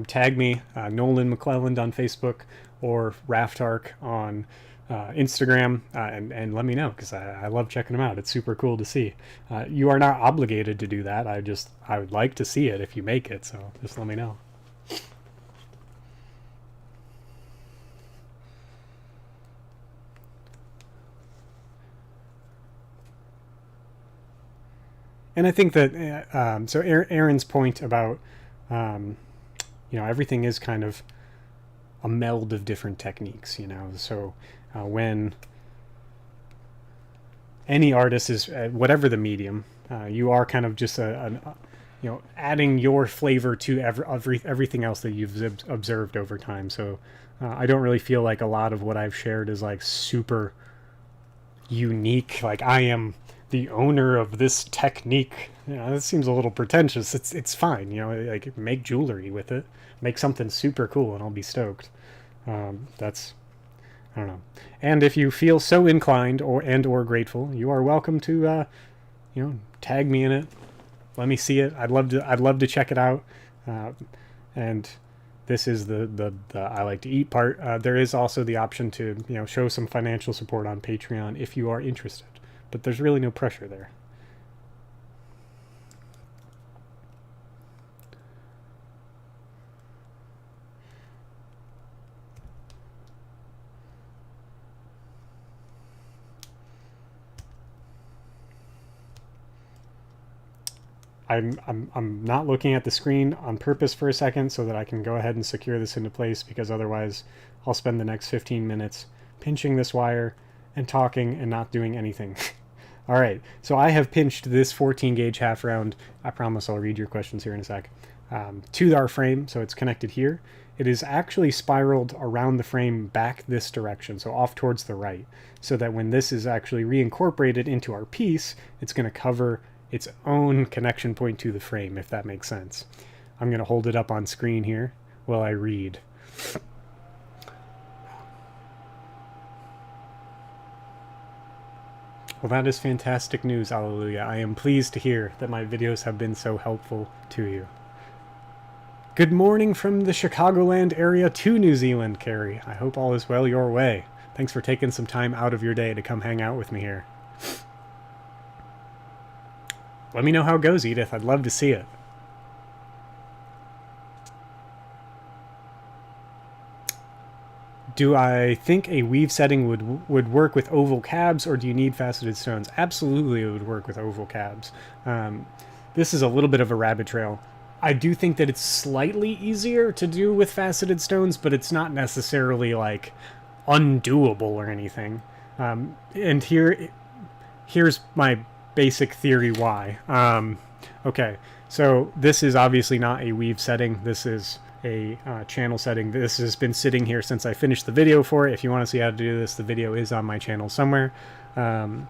tag me, Nolan McClelland on Facebook or Raftark on Instagram, and let me know, because I love checking them out. It's super cool to see. You are not obligated to do that. I would like to see it if you make it, so just let me know. And I think that, so Aaron's point about, you know, everything is kind of a meld of different techniques, you know. So when any artist is, whatever the medium, you are kind of just you know, adding your flavor to everything else that you've observed over time. So I don't really feel like a lot of what I've shared is like super unique. Like I am the owner of this technique. You know, that seems a little pretentious. It's fine, you know, like make jewelry with it, make something super cool, and I'll be stoked. That's, I don't know. And if you feel so inclined or grateful, you are welcome to, you know, tag me in it. Let me see it. I'd love to check it out. And this is the I like to eat part. There is also the option to, you know, show some financial support on Patreon if you are interested. But there's really no pressure there. I'm not looking at the screen on purpose for a second so that I can go ahead and secure this into place, because otherwise I'll spend the next 15 minutes pinching this wire and talking and not doing anything. All right, so I have pinched this 14 gauge half round. I promise I'll read your questions here in a sec. To our frame, so it's connected here. It is actually spiraled around the frame back this direction, so off towards the right, so that when this is actually reincorporated into our piece, it's going to cover its own connection point to the frame, if that makes sense. I'm going to hold it up on screen here while I read. Well, that is fantastic news, hallelujah. I am pleased to hear that my videos have been so helpful to you. Good morning from the Chicagoland area to New Zealand, Carrie. I hope all is well your way. Thanks for taking some time out of your day to come hang out with me here. Let me know how it goes, Edith. I'd love to see it. Do I think a weave setting would work with oval cabs, or do you need faceted stones? Absolutely, it would work with oval cabs. This is a little bit of a rabbit trail. I do think that it's slightly easier to do with faceted stones, but it's not necessarily like undoable or anything. And here's my basic theory why. Okay, so this is obviously not a weave setting. This is a channel setting. This has been sitting here since I finished the video for it. If you want to see how to do this, the video is on my channel somewhere. But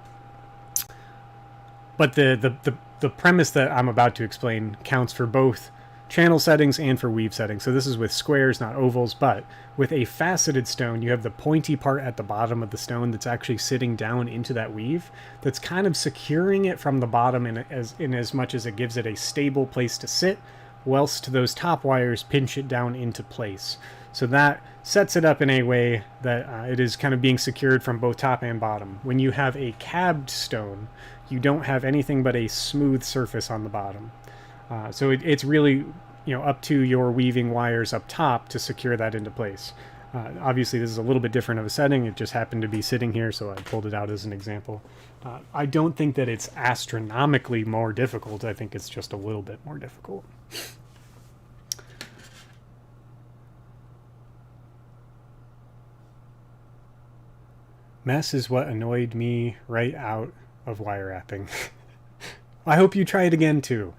the premise that I'm about to explain counts for both channel settings and for weave settings. So this is with squares, not ovals, but with a faceted stone, you have the pointy part at the bottom of the stone that's actually sitting down into that weave that's kind of securing it from the bottom in as much as it gives it a stable place to sit, whilst those top wires pinch it down into place. So that sets it up in a way that it is kind of being secured from both top and bottom. When you have a cabbed stone, you don't have anything but a smooth surface on the bottom. So it's really, up to your weaving wires up top to secure that into place. Obviously, this is a little bit different of a setting. It just happened to be sitting here, so I pulled it out as an example. I don't think that it's astronomically more difficult. I think it's just a little bit more difficult. Mess is what annoyed me right out of wire wrapping. I hope you try it again too.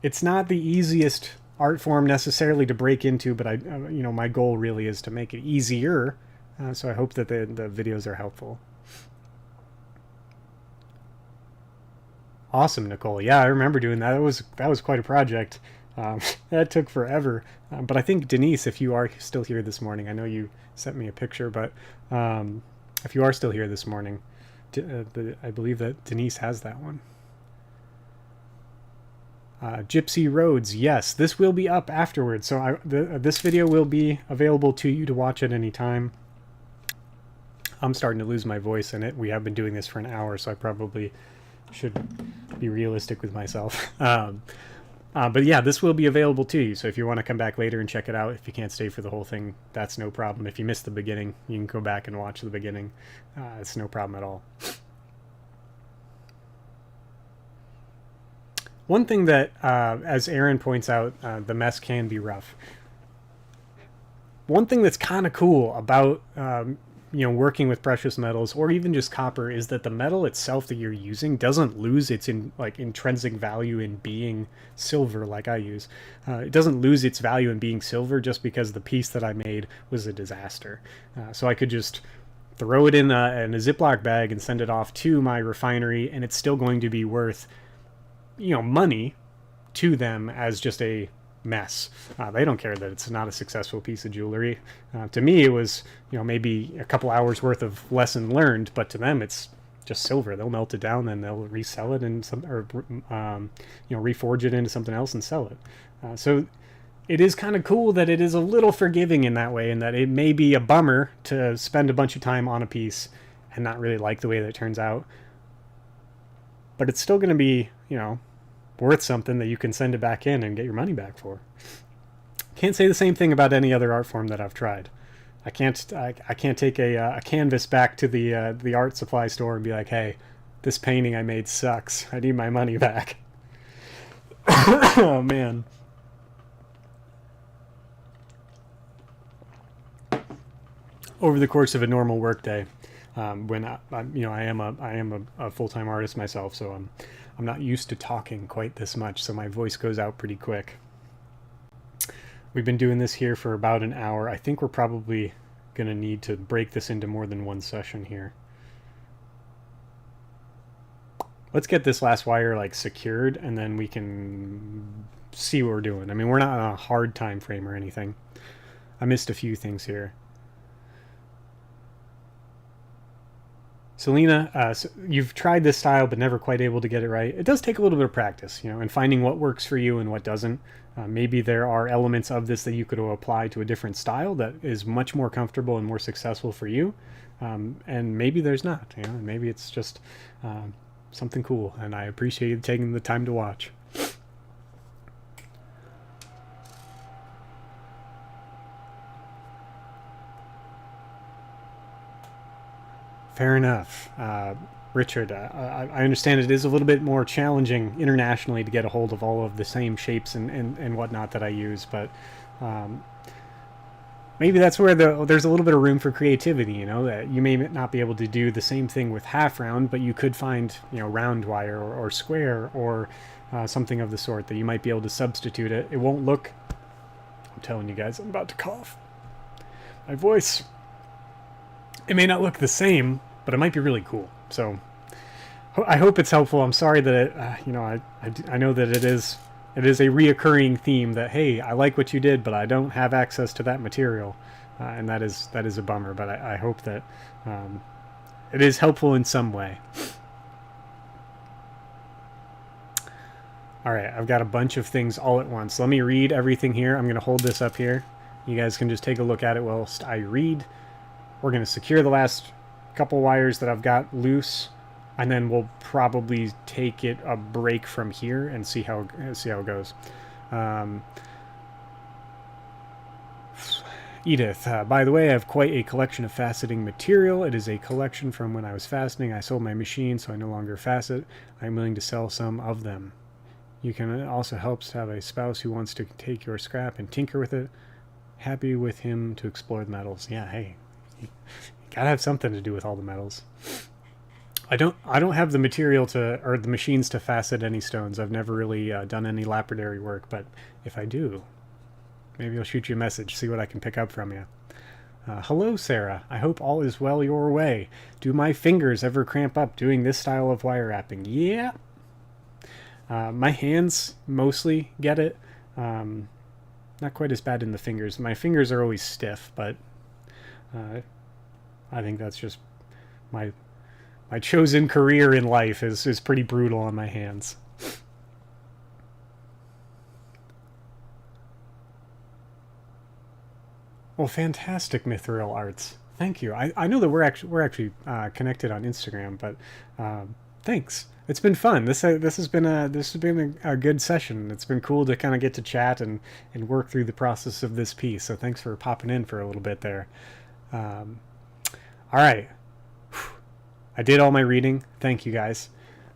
It's not the easiest art form necessarily to break into, but my goal really is to make it easier. So I hope that the videos are helpful. Awesome, Nicole. Yeah, I remember doing that. That was quite a project. That took forever. But I think Denise, if you are still here this morning, I know you sent me a picture, but if you are still here this morning, I believe that Denise has that one. Gypsy Roads, yes, this will be up afterwards. So this video will be available to you to watch at any time. I'm starting to lose my voice in it. We have been doing this for an hour, so I probably should be realistic with myself. But yeah, this will be available to you. So if you want to come back later and check it out, if you can't stay for the whole thing, that's no problem. If you missed the beginning, you can go back and watch the beginning. It's no problem at all. One thing that, as Aaron points out, the mess can be rough. One thing that's kind of cool about working with precious metals or even just copper is that the metal itself that you're using doesn't lose its intrinsic value in being silver like I use. It doesn't lose its value in being silver just because the piece that I made was a disaster. So I could just throw it in a Ziploc bag and send it off to my refinery, and it's still going to be worth money to them as just a mess. They don't care that it's not a successful piece of jewelry. To me, it was maybe a couple hours worth of lesson learned, but to them it's just silver. They'll melt it down and they'll resell it and reforge it into something else and sell it. So it is kind of cool that it is a little forgiving in that way, and that it may be a bummer to spend a bunch of time on a piece and not really like the way that it turns out, but it's still going to be worth something that you can send it back in and get your money back for. Can't say the same thing about any other art form that I've tried. I can't take a canvas back to the art supply store and be like, hey, this painting I made sucks. I need my money back. Oh man. Over the course of a normal workday, when I am a full-time artist myself, so I'm not used to talking quite this much, so my voice goes out pretty quick. We've been doing this here for about an hour. I think we're probably going to need to break this into more than one session here. Let's get this last wire secured, and then we can see what we're doing. I mean, we're not on a hard time frame or anything. I missed a few things here. Selena, so you've tried this style but never quite able to get it right. It does take a little bit of practice, and finding what works for you and what doesn't. Maybe there are elements of this that you could apply to a different style that is much more comfortable and more successful for you. And maybe there's not, maybe it's just something cool, and I appreciate you taking the time to watch. Fair enough. Richard, I understand it is a little bit more challenging internationally to get a hold of all of the same shapes and whatnot that I use, but maybe that's where there's a little bit of room for creativity, that you may not be able to do the same thing with half round, but you could find, round wire or square or something of the sort that you might be able to substitute it. It won't look, I'm telling you guys, I'm about to cough. My voice. It may not look the same, but it might be really cool. So I hope it's helpful. I'm sorry that it, you know, I know that it is a reoccurring theme that, hey, I like what you did, but I don't have access to that material, and that is a bummer. But I hope that it is helpful in some way. All right, I've got a bunch of things all at once. Let me read everything here. I'm going to hold this up here. You guys can just take a look at it whilst I read. We're going to secure the last couple wires that I've got loose, and then we'll probably take it a break from here and see how it goes. Edith, by the way, I have quite a collection of faceting material. It is a collection from when I was fastening. I sold my machine, so I no longer facet. I'm willing to sell some of them. You can also help have a spouse who wants to take your scrap and tinker with it. Happy with him to explore the metals. Yeah, hey, you gotta have something to do with all the metals. I don't have the material to, or the machines to facet any stones. I've never really done any lapidary work, but if I do, maybe I'll shoot you a message, see what I can pick up from you. Hello, Sarah. I hope all is well your way. Do my fingers ever cramp up doing this style of wire wrapping? Yeah. My hands mostly get it. Not quite as bad in the fingers. My fingers are always stiff, but I think that's just my chosen career in life is pretty brutal on my hands. Well, fantastic, Mithril Arts. Thank you. I know that we're actually connected on Instagram, but thanks. It's been fun. This has been a good session. It's been cool to kind of get to chat and work through the process of this piece. So thanks for popping in for a little bit there. All right, I did all my reading. Thank you guys,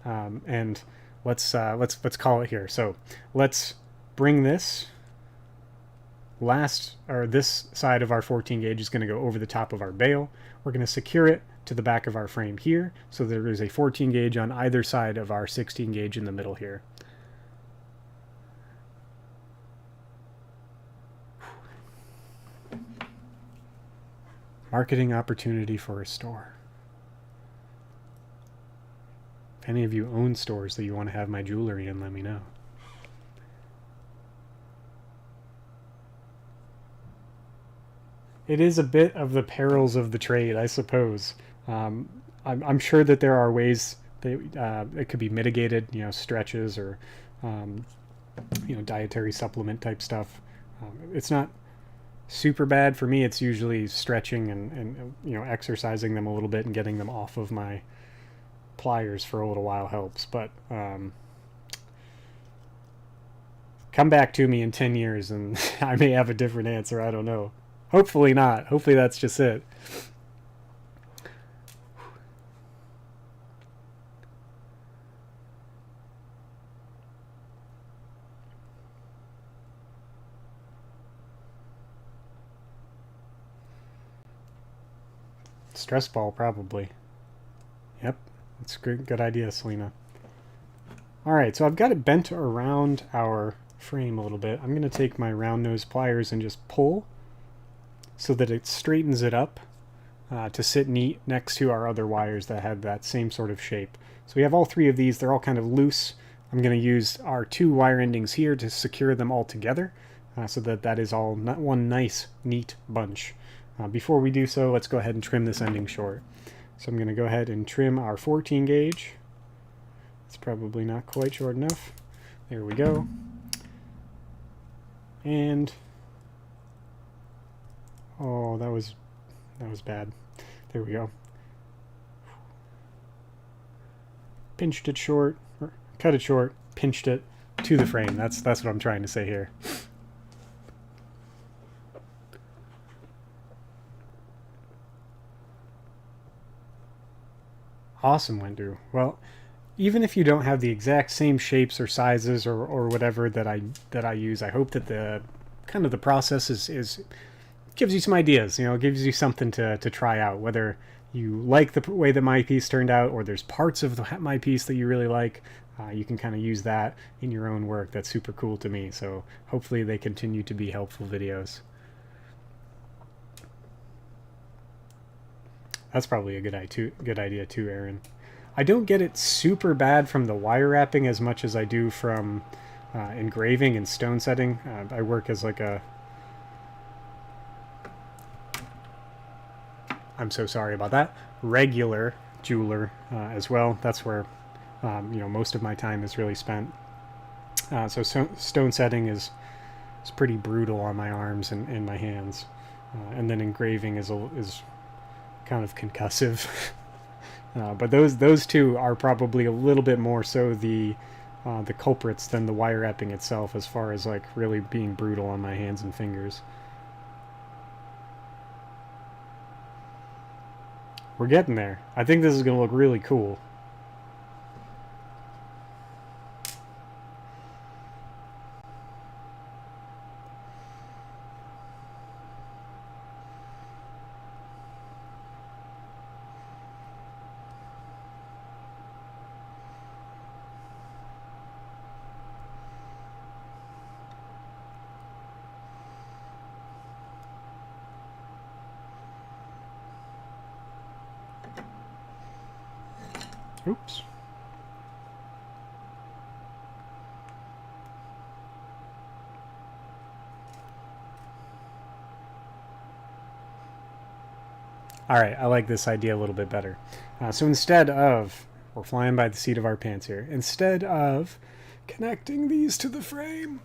and let's call it here. So let's bring this this side of our 14 gauge is going to go over the top of our bail. We're going to secure it to the back of our frame here, so there is a 14 gauge on either side of our 16 gauge in the middle here. Marketing opportunity for a store. If any of you own stores that you want to have my jewelry in, let me know. It is a bit of the perils of the trade, I suppose. I'm sure that there are ways that it could be mitigated, you know, stretches or, you know, dietary supplement type stuff. It's not super bad for me. It's usually stretching and you know, exercising them a little bit and getting them off of my pliers for a little while helps. But come back to me in 10 years and I may have a different answer. I don't know. Hopefully not. Hopefully that's just it. Stress ball, probably. Yep, that's a good idea, Selena. Alright, so I've got it bent around our frame a little bit. I'm going to take my round nose pliers and just pull so that it straightens it up to sit neat next to our other wires that had that same sort of shape. So we have all three of these. They're all kind of loose. I'm going to use our two wire endings here to secure them all together so that that is all one nice, neat bunch. Before we do so, let's go ahead and trim this ending short. So I'm going to go ahead and trim our 14 gauge. It's probably not quite short enough. There we go. And oh, that was bad. There we go. Pinched it short, or cut it short, pinched it to the frame. That's what I'm trying to say here. Awesome, Wendu. Well, even if you don't have the exact same shapes or sizes or whatever that I use, I hope that the kind of the process is gives you some ideas. You know, gives you something to try out. Whether you like the way that my piece turned out, or there's parts of my piece that you really like, you can kind of use that in your own work. That's super cool to me. So hopefully they continue to be helpful videos. That's probably a good idea too, Aaron. I don't get it super bad from the wire wrapping as much as I do from engraving and stone setting. I work as like a... I'm so sorry about that. Regular jeweler as well. That's where most of my time is really spent. So stone setting is pretty brutal on my arms and my hands, and then engraving is kind of concussive. But those two are probably a little bit more so the culprits than the wire wrapping itself, as far as like really being brutal on my hands and fingers. We're getting there. I think this is going to look really cool. Oops. All right, I like this idea a little bit better. So instead of, we're flying by the seat of our pants here, instead of connecting these to the frame,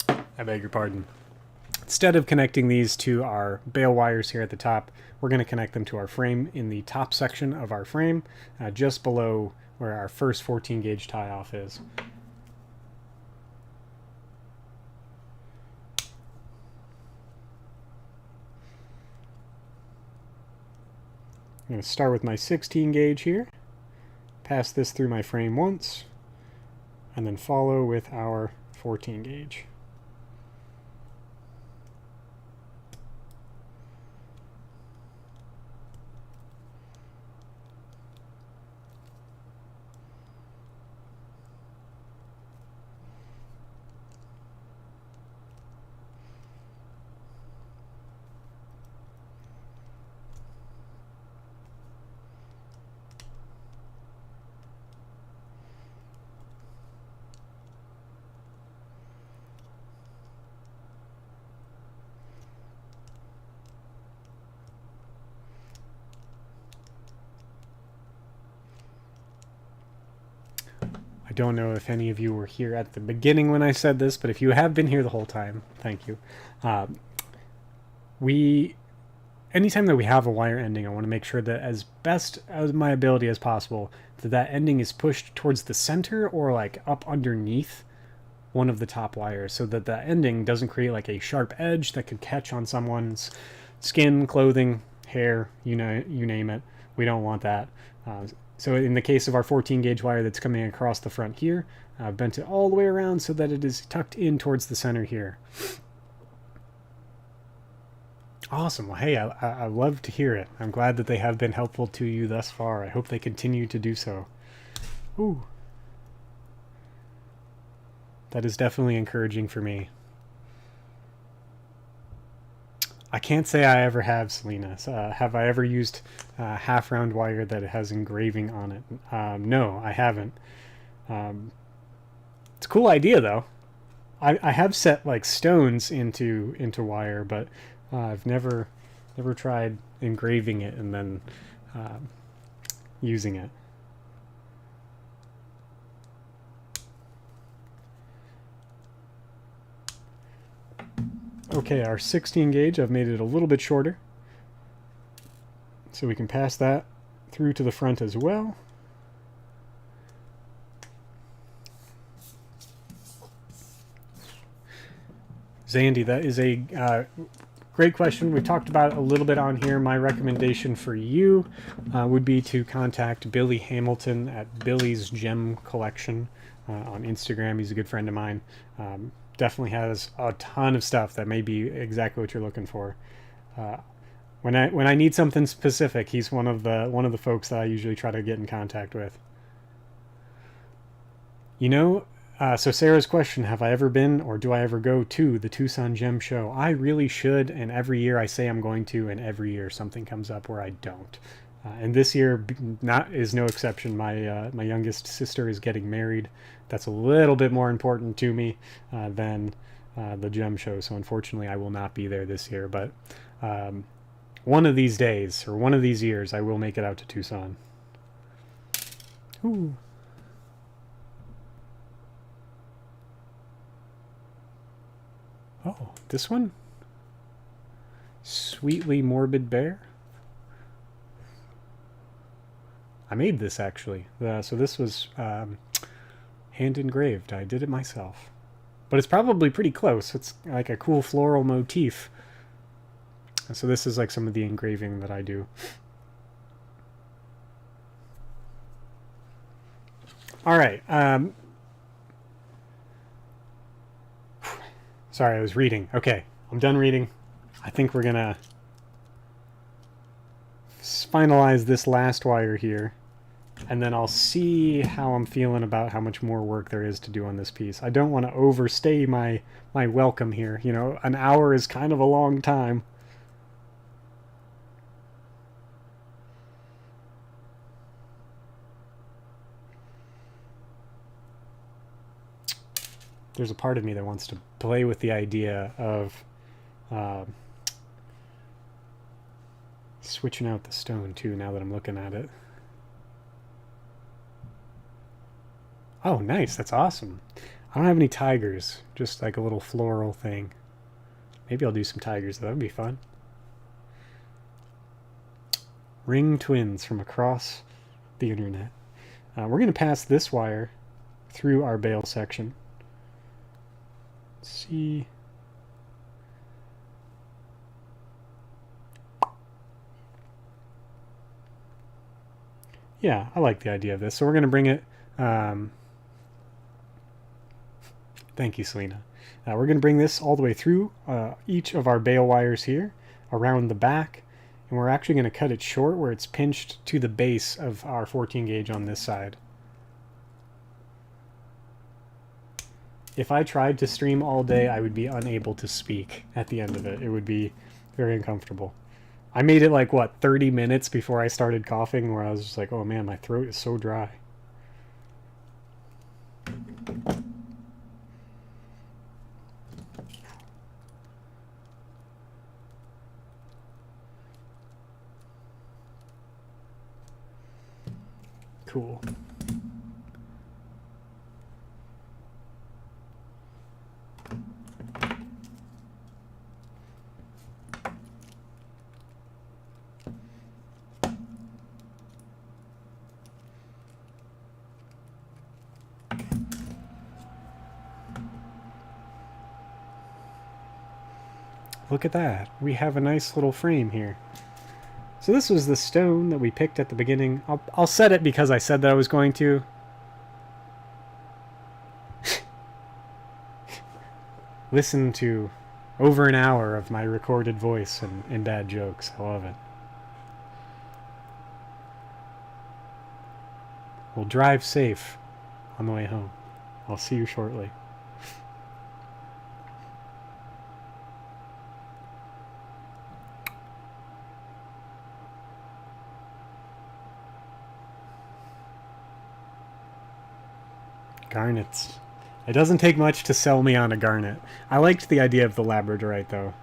I beg your pardon. Instead of connecting these to our bale wires here at the top, we're going to connect them to our frame in the top section of our frame, just below where our first 14 gauge tie off is. I'm going to start with my 16 gauge here, pass this through my frame once, and then follow with our 14 gauge. I don't know if any of you were here at the beginning when I said this, but if you have been here the whole time, thank you. Anytime that we have a wire ending, I want to make sure that as best as my ability as possible, that ending is pushed towards the center or like up underneath one of the top wires, so that the ending doesn't create like a sharp edge that could catch on someone's skin, clothing, hair, you name it. We don't want that. So in the case of our 14 gauge wire that's coming across the front here, I've bent it all the way around so that it is tucked in towards the center here. Awesome. Well, hey, I love to hear it. I'm glad that they have been helpful to you thus far. I hope they continue to do so. Ooh. That is definitely encouraging for me. I can't say I ever have, Selena. Have I ever used half round wire that has engraving on it? No, I haven't. It's a cool idea though. I have set like stones into wire, but I've never tried engraving it and then using it. Okay, our 16 gauge, I've made it a little bit shorter, so we can pass that through to the front as well. Zandy, that is a great question. We talked about it a little bit on here. My recommendation for you would be to contact Billy Hamilton at Billy's Gem Collection on Instagram. He's a good friend of mine. Definitely has a ton of stuff that may be exactly what you're looking for. When I need something specific, he's one of the folks that I usually try to get in contact with. You know, So Sarah's question, have I ever been or do I ever go to the Tucson Gem Show? I really should, and every year I say I'm going to, and every year something comes up where I don't. And this year not is no exception. My youngest sister is getting married. That's a little bit more important to me than the Gem Show, so unfortunately I will not be there this year. But one of these days, or one of these years, I will make it out to Tucson. Ooh. Oh, this one? Sweetly Morbid Bear? I made this, actually. So this was hand engraved. I did it myself. But it's probably pretty close. It's like a cool floral motif. So this is like some of the engraving that I do. All right. Sorry, I was reading. Okay, I'm done reading. I think we're gonna finalize this last wire here, and then I'll see how I'm feeling about how much more work there is to do on this piece. I don't want to overstay my welcome here. You know, an hour is kind of a long time. There's a part of me that wants to play with the idea of switching out the stone too, now that I'm looking at it. Oh, nice. That's awesome. I don't have any tigers, just like a little floral thing. Maybe I'll do some tigers. That would be fun. Ring twins from across the internet. We're going to pass this wire through our bale section. Let's see. Yeah, I like the idea of this. So we're going to bring it... thank you, Selena. We're going to bring this all the way through each of our bale wires here, around the back, and we're actually going to cut it short where it's pinched to the base of our 14 gauge on this side. If I tried to stream all day, I would be unable to speak at the end of it. It would be very uncomfortable. I made it like, what, 30 minutes before I started coughing, where I was just like, oh man, my throat is so dry. Cool. Look at that. We have a nice little frame here. So this was the stone that we picked at the beginning. I'll set it because I said that I was going to. Listen to over an hour of my recorded voice and bad jokes. I love it. We'll drive safe on the way home. I'll see you shortly. Garnets. It doesn't take much to sell me on a garnet. I liked the idea of the labradorite, though.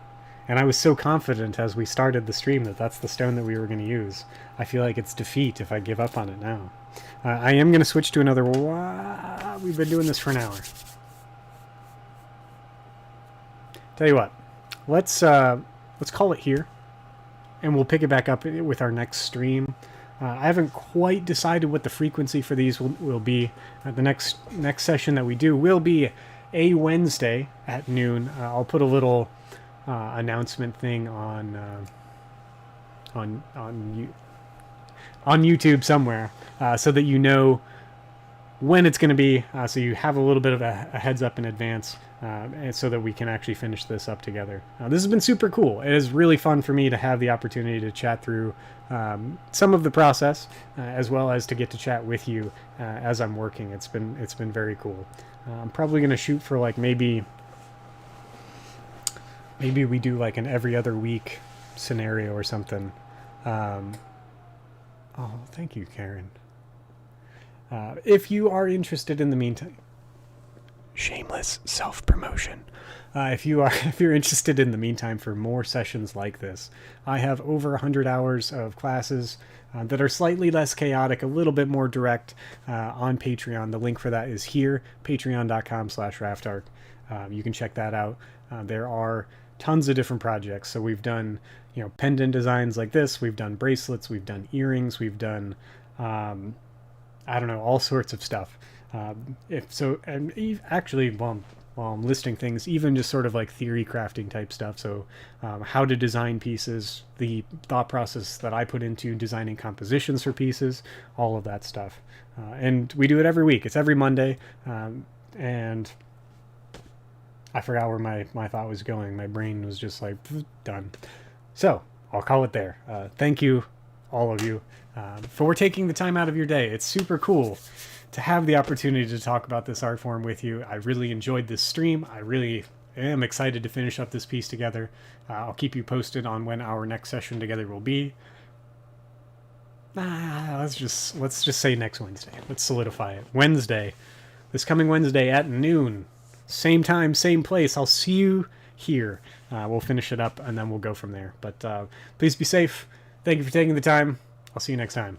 And I was so confident as we started the stream that that's the stone that we were going to use. I feel like it's defeat if I give up on it now. I am going to switch to another... We've been doing this for an hour. Tell you what. Let's call it here. And we'll pick it back up with our next stream. I haven't quite decided what the frequency for these will be. The next session that we do will be a Wednesday at noon. I'll put a little announcement thing on YouTube somewhere so that you know when it's going to be, so you have a little bit of a heads up in advance, and so that we can actually finish this up together. This has been super cool. It is really fun for me to have the opportunity to chat through some of the process, as well as to get to chat with you as I'm working. It's been very cool. I'm probably going to shoot for like maybe we do like an every other week scenario or something. Oh, thank you, Karen. If you are interested in the meantime, shameless self-promotion. If you're interested in the meantime for more sessions like this, I have over 100 hours of classes that are slightly less chaotic, a little bit more direct on Patreon. The link for that is here, patreon.com/raftark. You can check that out. There are tons of different projects. So we've done, pendant designs like this. We've done bracelets. We've done earrings. We've done, I don't know, all sorts of stuff. Actually, while I'm listing things, even just sort of like theory crafting type stuff. So how to design pieces, the thought process that I put into designing compositions for pieces, all of that stuff. And we do it every week. It's every Monday. And I forgot where my thought was going. My brain was just like, done. So I'll call it there. Thank you, all of you, for taking the time out of your day. It's super cool to have the opportunity to talk about this art form with you. I really enjoyed this stream. I really am excited to finish up this piece together. I'll keep you posted on when our next session together will be. Let's just say next Wednesday. Let's solidify it. Wednesday. This coming Wednesday at noon. Same time, same place. I'll see you here. We'll finish it up and then we'll go from there. But please be safe. Thank you for taking the time. I'll see you next time.